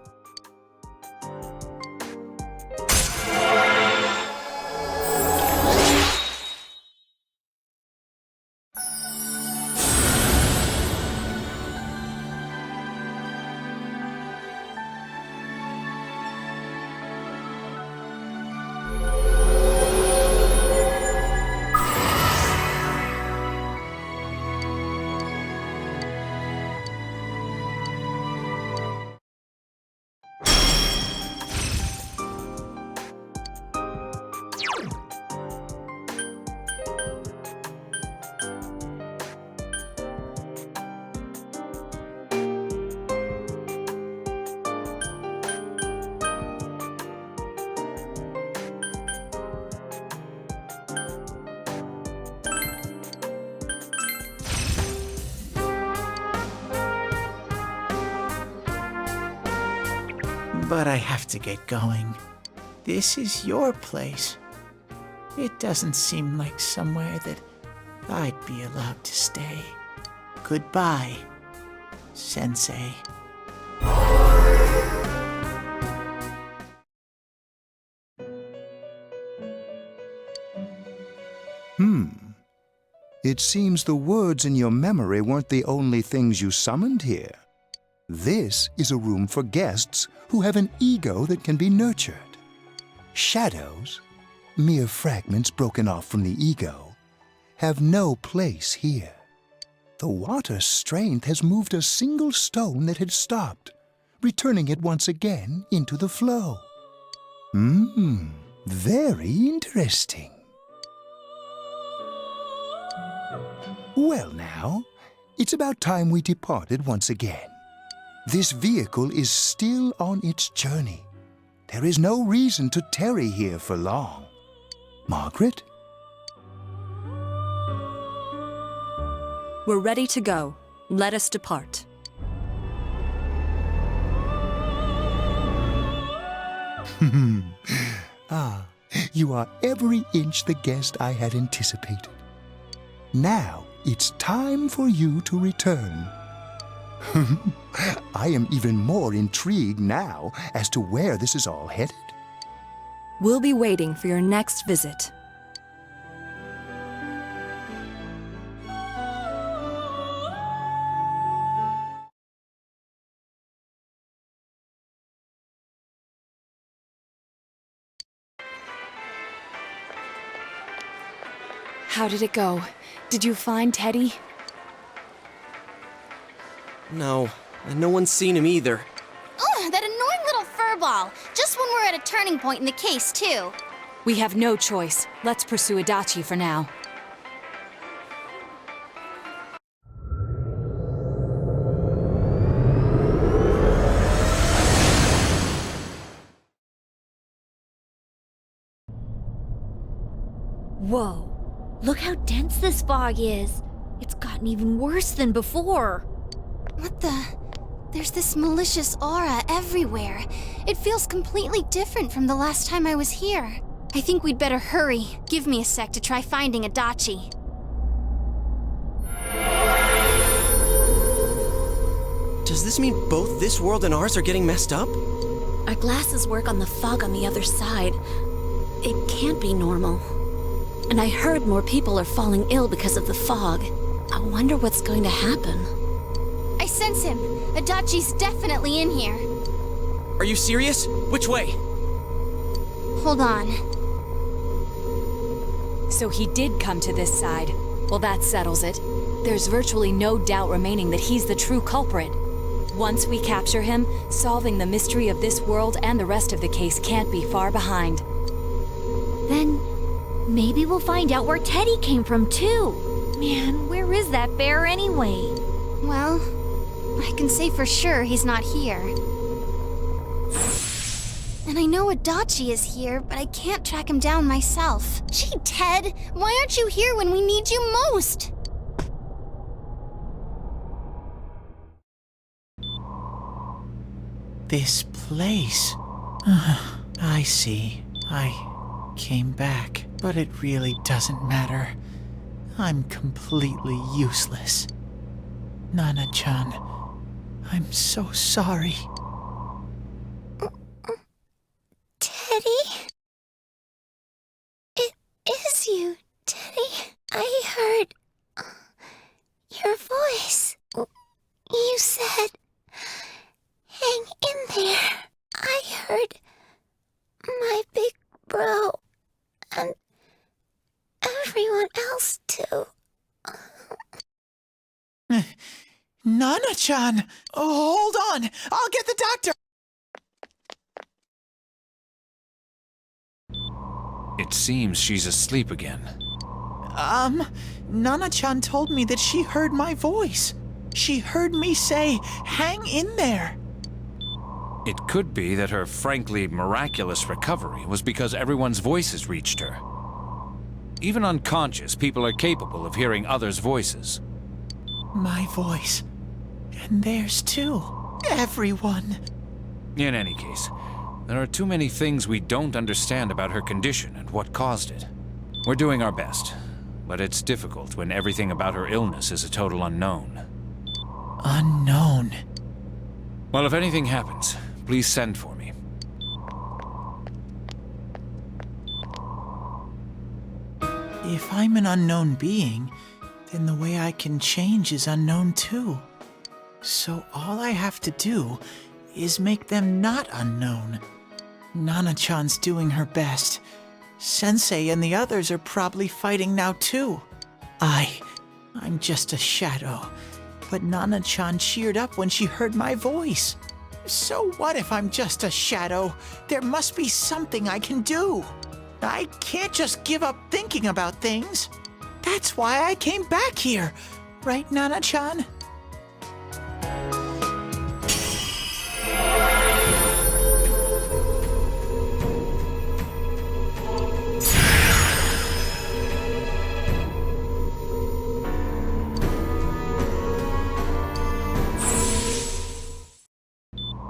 Speaker 7: But I have to get going. This is your place. It doesn't seem like somewhere that I'd be allowed to stay. Goodbye, Sensei.
Speaker 17: It seems the words in your memory weren't the only things you summoned here. This is a room for guests who have an ego that can be nurtured. Shadows, mere fragments broken off from the ego, have no place here. The water's strength has moved a single stone that had stopped, returning it once again into the flow. Very interesting. Well now, it's about time we departed once again. This vehicle is still on its journey. There is no reason to tarry here for long. Margaret?
Speaker 5: We're ready to go. Let us depart.
Speaker 17: You are every inch the guest I had anticipated. Now it's time for you to return. I am even more intrigued now as to where this is all headed.
Speaker 5: We'll be waiting for your next visit. How did it go? Did you find Teddy?
Speaker 1: No, and no one's seen him either.
Speaker 3: Ugh, that annoying little furball. Just when we're at a turning point in the case, too.
Speaker 5: We have no choice. Let's pursue Adachi for now.
Speaker 2: Whoa, look how dense this fog is. It's gotten even worse than before.
Speaker 3: What the? There's this malicious aura everywhere. It feels completely different from the last time I was here. I think we'd better hurry. Give me a sec to try finding Adachi.
Speaker 1: Does this mean both this world and ours are getting messed up?
Speaker 6: Our glasses work on the fog on the other side. It can't be normal. And I heard more people are falling ill because of the fog. I wonder what's going to happen.
Speaker 3: I sense him. Adachi's definitely in here.
Speaker 1: Are you serious? Which way?
Speaker 3: Hold on.
Speaker 5: So he did come to this side. Well, that settles it. There's virtually no doubt remaining that he's the true culprit. Once we capture him, solving the mystery of this world and the rest of the case can't be far behind.
Speaker 2: Then maybe we'll find out where Teddy came from, too. Man, where is that bear anyway?
Speaker 3: Well, I can say for sure he's not here. And I know Adachi is here, but I can't track him down myself. Gee, Ted, why aren't you here when we need you most?
Speaker 7: This place. I see. I came back, but it really doesn't matter. I'm completely useless. Nana-chan, I'm so sorry.
Speaker 3: Teddy? It is you, Teddy. I heard your voice. You said, hang in there. I heard my big bro and everyone else too.
Speaker 7: Nana-chan! Oh, hold on! I'll get the doctor!
Speaker 13: It seems she's asleep again.
Speaker 7: Nana-chan told me that she heard my voice. She heard me say, hang in there.
Speaker 13: It could be that her frankly miraculous recovery was because everyone's voices reached her. Even unconscious, people are capable of hearing others' voices.
Speaker 7: My voice. And theirs too. Everyone.
Speaker 13: In any case, there are too many things we don't understand about her condition and what caused it. We're doing our best, but it's difficult when everything about her illness is a total unknown.
Speaker 7: Unknown?
Speaker 13: Well, if anything happens, please send for me.
Speaker 7: If I'm an unknown being, then the way I can change is unknown too. So all I have to do is make them not unknown. Nana-chan's doing her best. Sensei and the others are probably fighting now too. I'm just a shadow. But Nana-chan cheered up when she heard my voice. So what if I'm just a shadow? There must be something I can do. I can't just give up thinking about things. That's why I came back here. Right, Nana-chan?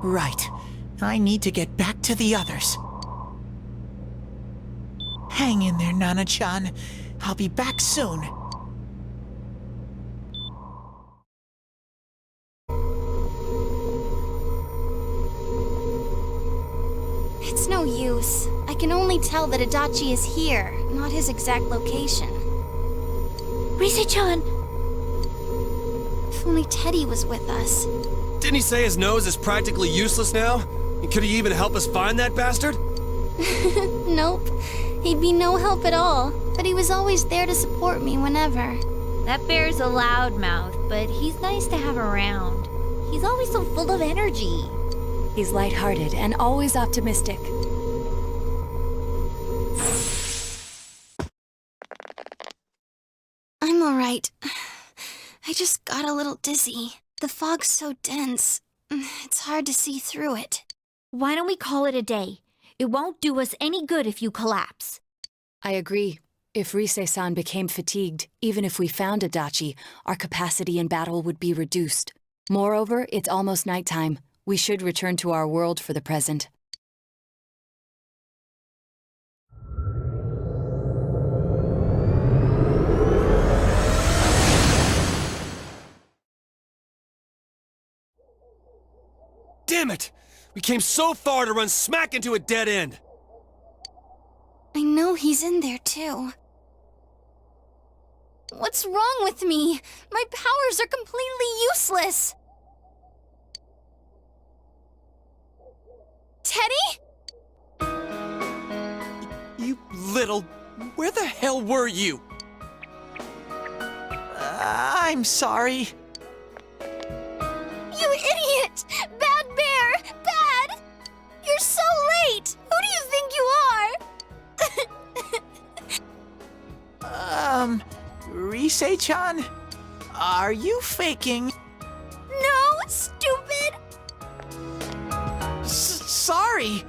Speaker 7: Right. I need to get back to the others. Hang in there, Nana-chan. I'll be back soon.
Speaker 3: It's no use. I can only tell that Adachi is here, not his exact location.
Speaker 2: Rise-chan!
Speaker 3: If only Teddy was with us.
Speaker 4: Didn't he say his nose is practically useless now? And could he even help us find that bastard?
Speaker 3: Nope. He'd be no help at all, but he was always there to support me whenever.
Speaker 2: That bear's a loudmouth, but he's nice to have around. He's always so full of energy.
Speaker 5: He's lighthearted and always optimistic.
Speaker 3: I'm alright. I just got a little dizzy. The fog's so dense, it's hard to see through it.
Speaker 2: Why don't we call it a day? It won't do us any good if you collapse.
Speaker 5: I agree. If Rise-san became fatigued, even if we found Adachi, our capacity in battle would be reduced. Moreover, it's almost nighttime. We should return to our world for the present.
Speaker 4: Damn it! We came so far to run smack into a dead end!
Speaker 3: I know he's in there too. What's wrong with me? My powers are completely useless. Teddy?
Speaker 1: You little... Where the hell were you?
Speaker 7: I'm sorry.
Speaker 3: You idiot! Bad bear! Bad! You're so late! Who do you think you are?
Speaker 7: Rise-chan? Are you faking?
Speaker 3: No, stupid!
Speaker 7: Sorry.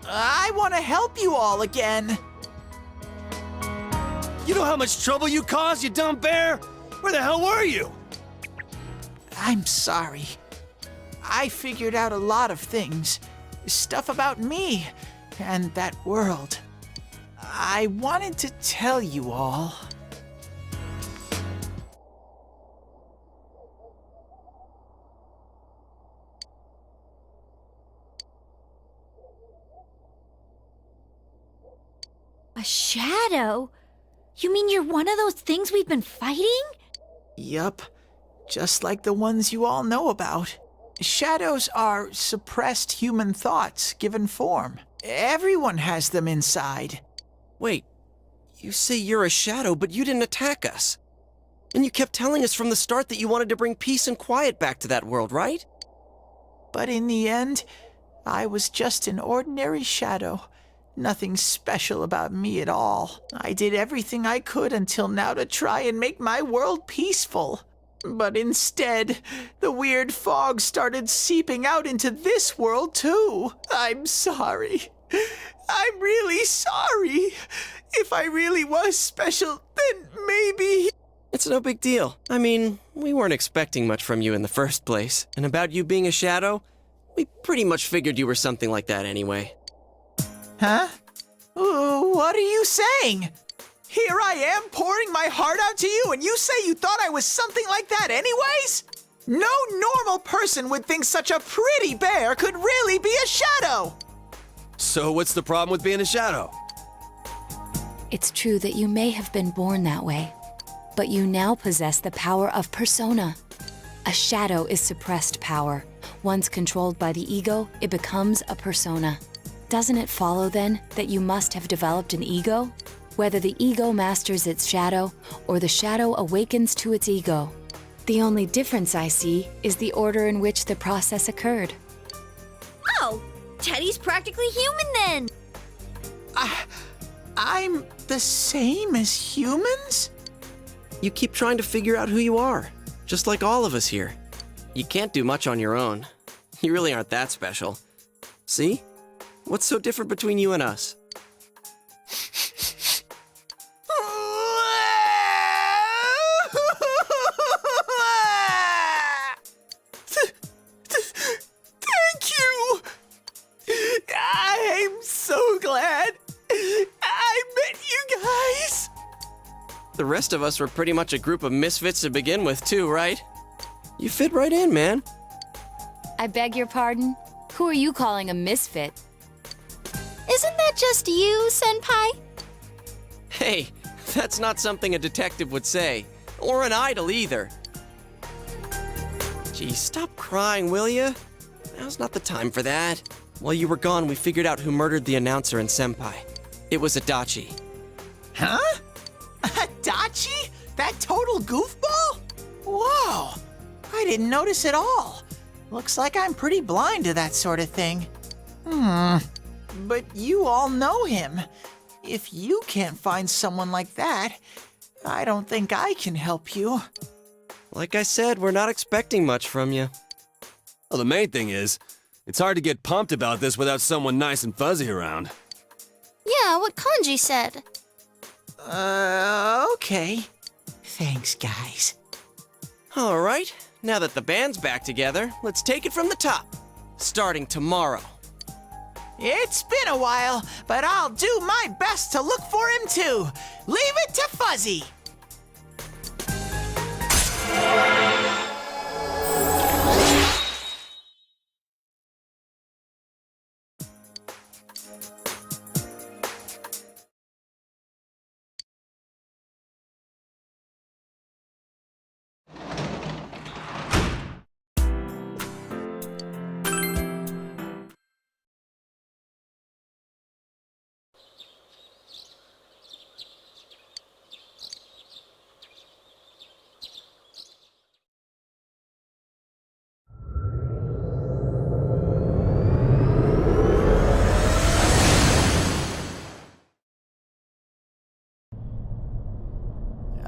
Speaker 7: I want to help you all again.
Speaker 4: You know how much trouble you caused, you dumb bear? Where the hell were you?
Speaker 7: I'm sorry. I figured out a lot of things. Stuff about me and that world. I wanted to tell you all.
Speaker 2: A shadow? You mean you're one of those things we've been fighting?
Speaker 7: Yup. Just like the ones you all know about. Shadows are suppressed human thoughts given form. Everyone has them inside.
Speaker 1: Wait, you say you're a shadow, but you didn't attack us. And you kept telling us from the start that you wanted to bring peace and quiet back to that world, right?
Speaker 7: But in the end, I was just an ordinary shadow. Nothing special about me at all. I did everything I could until now to try and make my world peaceful. But instead, the weird fog started seeping out into this world too. I'm sorry. I'm really sorry. If I really was special, then maybe...
Speaker 1: It's no big deal. I mean, we weren't expecting much from you in the first place. And about you being a shadow, we pretty much figured you were something like that anyway.
Speaker 7: Huh? What are you saying? Here I am pouring my heart out to you, and you say you thought I was something like that anyways? No normal person would think such a pretty bear could really be a shadow!
Speaker 4: So what's the problem with being a shadow?
Speaker 5: It's true that you may have been born that way, but you now possess the power of persona. A shadow is suppressed power. Once controlled by the ego, it becomes a persona. Doesn't it follow, then, that you must have developed an ego? Whether the ego masters its shadow, or the shadow awakens to its ego. The only difference I see is the order in which the process occurred.
Speaker 2: Oh, Teddy's practically human then!
Speaker 7: I'm the same as humans?
Speaker 1: You keep trying to figure out who you are, just like all of us here. You can't do much on your own. You really aren't that special. See? What's so different between you and us?
Speaker 7: Thank you! I'm so glad I met you guys!
Speaker 1: The rest of us were pretty much a group of misfits to begin with, too, right? You fit right in, man.
Speaker 5: I beg your pardon? Who are you calling a misfit?
Speaker 3: Isn't that just you, Senpai?
Speaker 1: Hey, that's not something a detective would say. Or an idol, either. Gee, stop crying, will ya? Now's not the time for that. While you were gone, we figured out who murdered the announcer and Senpai. It was Adachi.
Speaker 7: Huh? Adachi? That total goofball? Whoa! I didn't notice at all. Looks like I'm pretty blind to that sort of thing. But you all know him. If you can't find someone like that, I don't think I can help you.
Speaker 1: Like I said, we're not expecting much from you.
Speaker 4: Well, the main thing is, it's hard to get pumped about this without someone nice and fuzzy around.
Speaker 3: Yeah, what Kanji said.
Speaker 7: Okay. Thanks, guys.
Speaker 1: All right, now that the band's back together, let's take it from the top. Starting tomorrow.
Speaker 7: It's been a while, but I'll do my best to look for him too. Leave it to Fuzzy.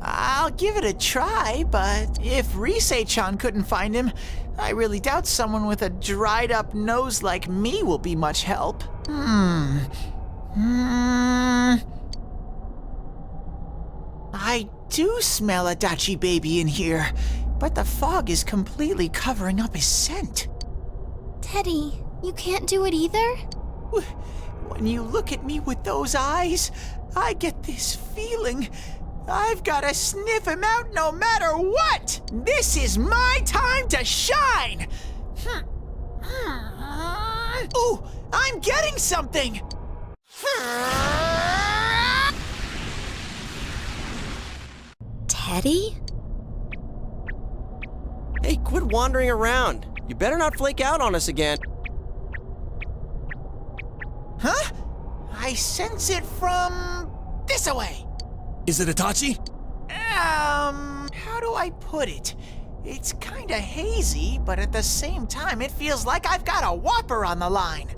Speaker 7: I'll give it a try, but if Risei-chan couldn't find him, I really doubt someone with a dried up nose like me will be much help. I do smell a Dachi baby in here, but the fog is completely covering up his scent.
Speaker 3: Teddy, you can't do it either?
Speaker 7: When you look at me with those eyes, I get this feeling. I've gotta sniff him out no matter what! This is my time to shine! Ooh, I'm getting something!
Speaker 6: Teddy?
Speaker 1: Hey, quit wandering around. You better not flake out on us again.
Speaker 7: Huh? I sense it from this-a-way.
Speaker 4: Is it Itachi?
Speaker 7: How do I put it? It's kinda hazy, but at the same time, it feels like I've got a whopper on the line.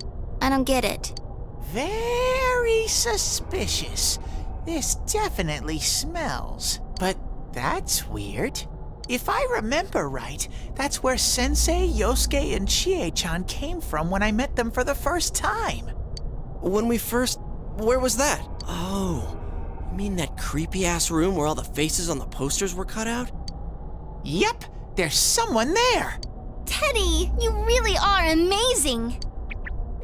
Speaker 3: I don't get it.
Speaker 7: Very suspicious. This definitely smells. But that's weird. If I remember right, that's where Sensei, Yosuke, and Chie-chan came from when I met them for the first time.
Speaker 1: Where was that? Oh, you mean that creepy-ass room where all the faces on the posters were cut out?
Speaker 7: Yep, there's someone there.
Speaker 3: Teddy, you really are amazing.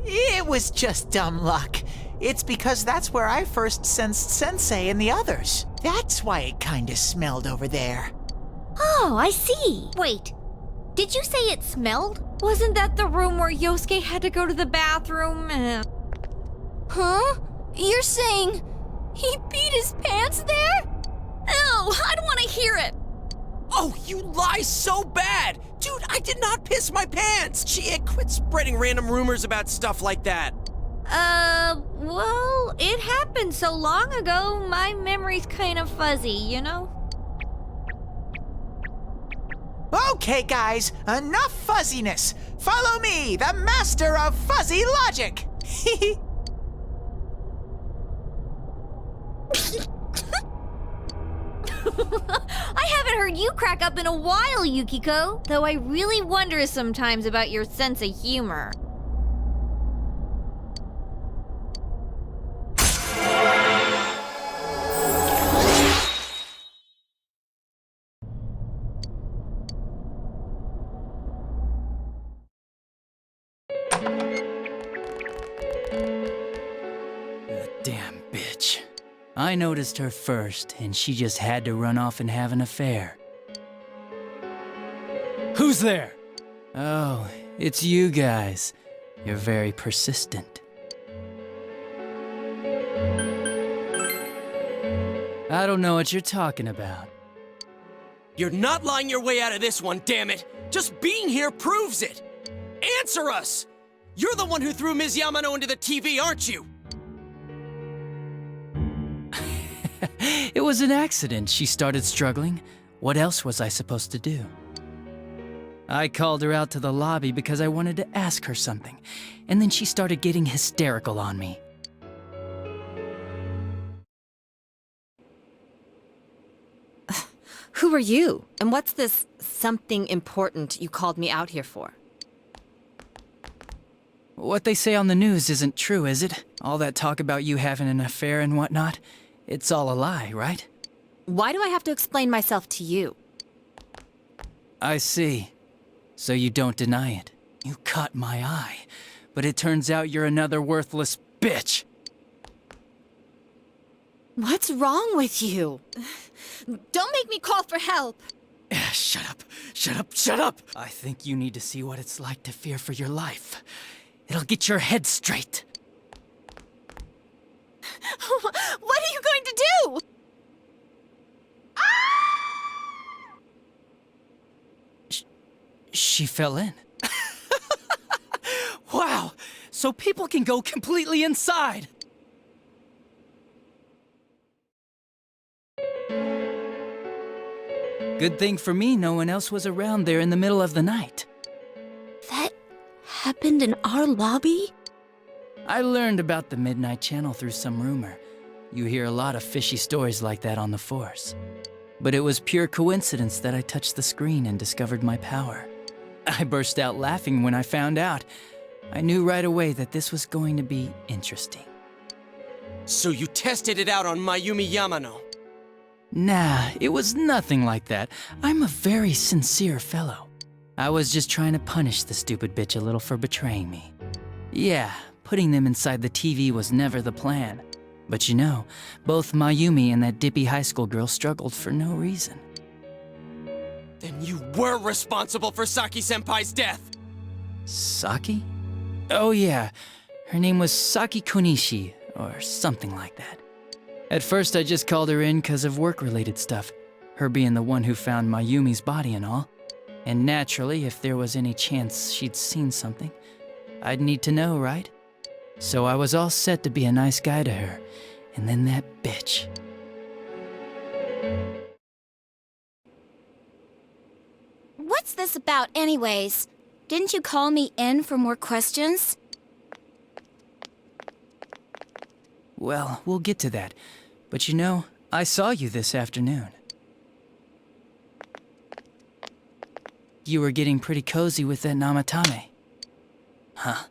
Speaker 7: It was just dumb luck. It's because that's where I first sensed Sensei and the others. That's why it kinda smelled over there.
Speaker 2: Oh, I see. Wait, did you say it smelled? Wasn't that the room where Yosuke had to go to the bathroom?
Speaker 3: Huh? You're saying he peed his pants there?
Speaker 2: Ew, I don't want to hear it.
Speaker 1: Oh, you lie so bad! Dude, I did not piss my pants! Chie, quit spreading random rumors about stuff like that.
Speaker 2: Well, it happened so long ago, my memory's kind of fuzzy, you know?
Speaker 7: Okay, guys, enough fuzziness. Follow me, the master of fuzzy logic.
Speaker 2: I haven't heard you crack up in a while, Yukiko, though I really wonder sometimes about your sense of humor.
Speaker 14: Damn bitch. I noticed her first, and she just had to run off and have an affair. Who's there? Oh, it's you guys. You're very persistent. I don't know what you're talking about.
Speaker 1: You're not lying your way out of this one, damn it! Just being here proves it! Answer us! You're the one who threw Ms. Yamano into the TV, aren't you?
Speaker 14: It was an accident. She started struggling. What else was I supposed to do? I called her out to the lobby because I wanted to ask her something, and then she started getting hysterical on me.
Speaker 20: Who are you? And what's this something important you called me out here for?
Speaker 14: What they say on the news isn't true, is it? All that talk about you having an affair and whatnot? It's all a lie, right?
Speaker 20: Why do I have to explain myself to you?
Speaker 14: I see. So you don't deny it. You caught my eye. But it turns out you're another worthless bitch.
Speaker 20: What's wrong with you? Don't make me call for help.
Speaker 14: Shut up. Shut up. Shut up. I think you need to see what it's like to fear for your life. It'll get your head straight.
Speaker 20: What are you going to do?
Speaker 14: She fell in. Wow! So people can go completely inside! Good thing for me, no one else was around there in the middle of the night.
Speaker 6: That happened in our lobby?
Speaker 14: I learned about the Midnight Channel through some rumor. You hear a lot of fishy stories like that on the force. But it was pure coincidence that I touched the screen and discovered my power. I burst out laughing when I found out. I knew right away that this was going to be interesting.
Speaker 1: So you tested it out on Mayumi Yamano?
Speaker 14: Nah, it was nothing like that. I'm a very sincere fellow. I was just trying to punish the stupid bitch a little for betraying me. Yeah, putting them inside the TV was never the plan. But you know, both Mayumi and that dippy high school girl struggled for no reason.
Speaker 1: Then you were responsible for Saki-senpai's death!
Speaker 14: Saki? Oh yeah, her name was Saki Konishi, or something like that. At first I just called her in because of work-related stuff, her being the one who found Mayumi's body and all. And naturally, if there was any chance she'd seen something, I'd need to know, right? So I was all set to be a nice guy to her, and then that bitch.
Speaker 3: What's this about anyways? Didn't you call me in for more questions?
Speaker 14: Well, we'll get to that. But you know, I saw you this afternoon. You were getting pretty cozy with that Namatame. Huh?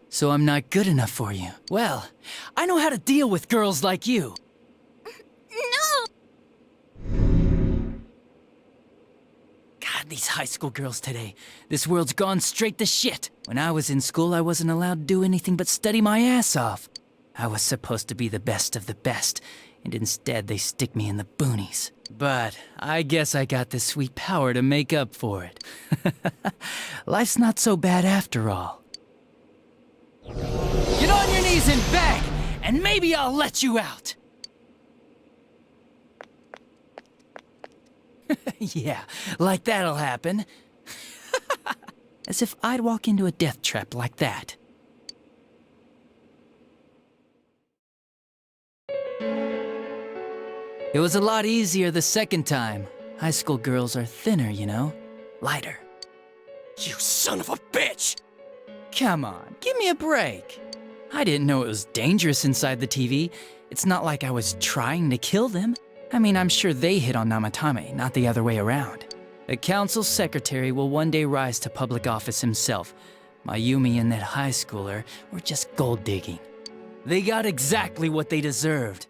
Speaker 14: So I'm not good enough for you. Well, I know how to deal with girls like you.
Speaker 3: No!
Speaker 14: God, these high school girls today. This world's gone straight to shit. When I was in school, I wasn't allowed to do anything but study my ass off. I was supposed to be the best of the best, and instead they stick me in the boonies. But I guess I got the sweet power to make up for it. Life's not so bad after all. Get on your knees and beg, and maybe I'll let you out. Yeah, like that'll happen. As if I'd walk into a death trap like that. It was a lot easier the second time. High school girls are thinner, you know? Lighter.
Speaker 1: You son of a bitch!
Speaker 14: Come on, give me a break. I didn't know it was dangerous inside the TV. It's not like I was trying to kill them. I mean, I'm sure they hit on Namatame, not the other way around. The council secretary will one day rise to public office himself. Mayumi and that high schooler were just gold digging. They got exactly what they deserved.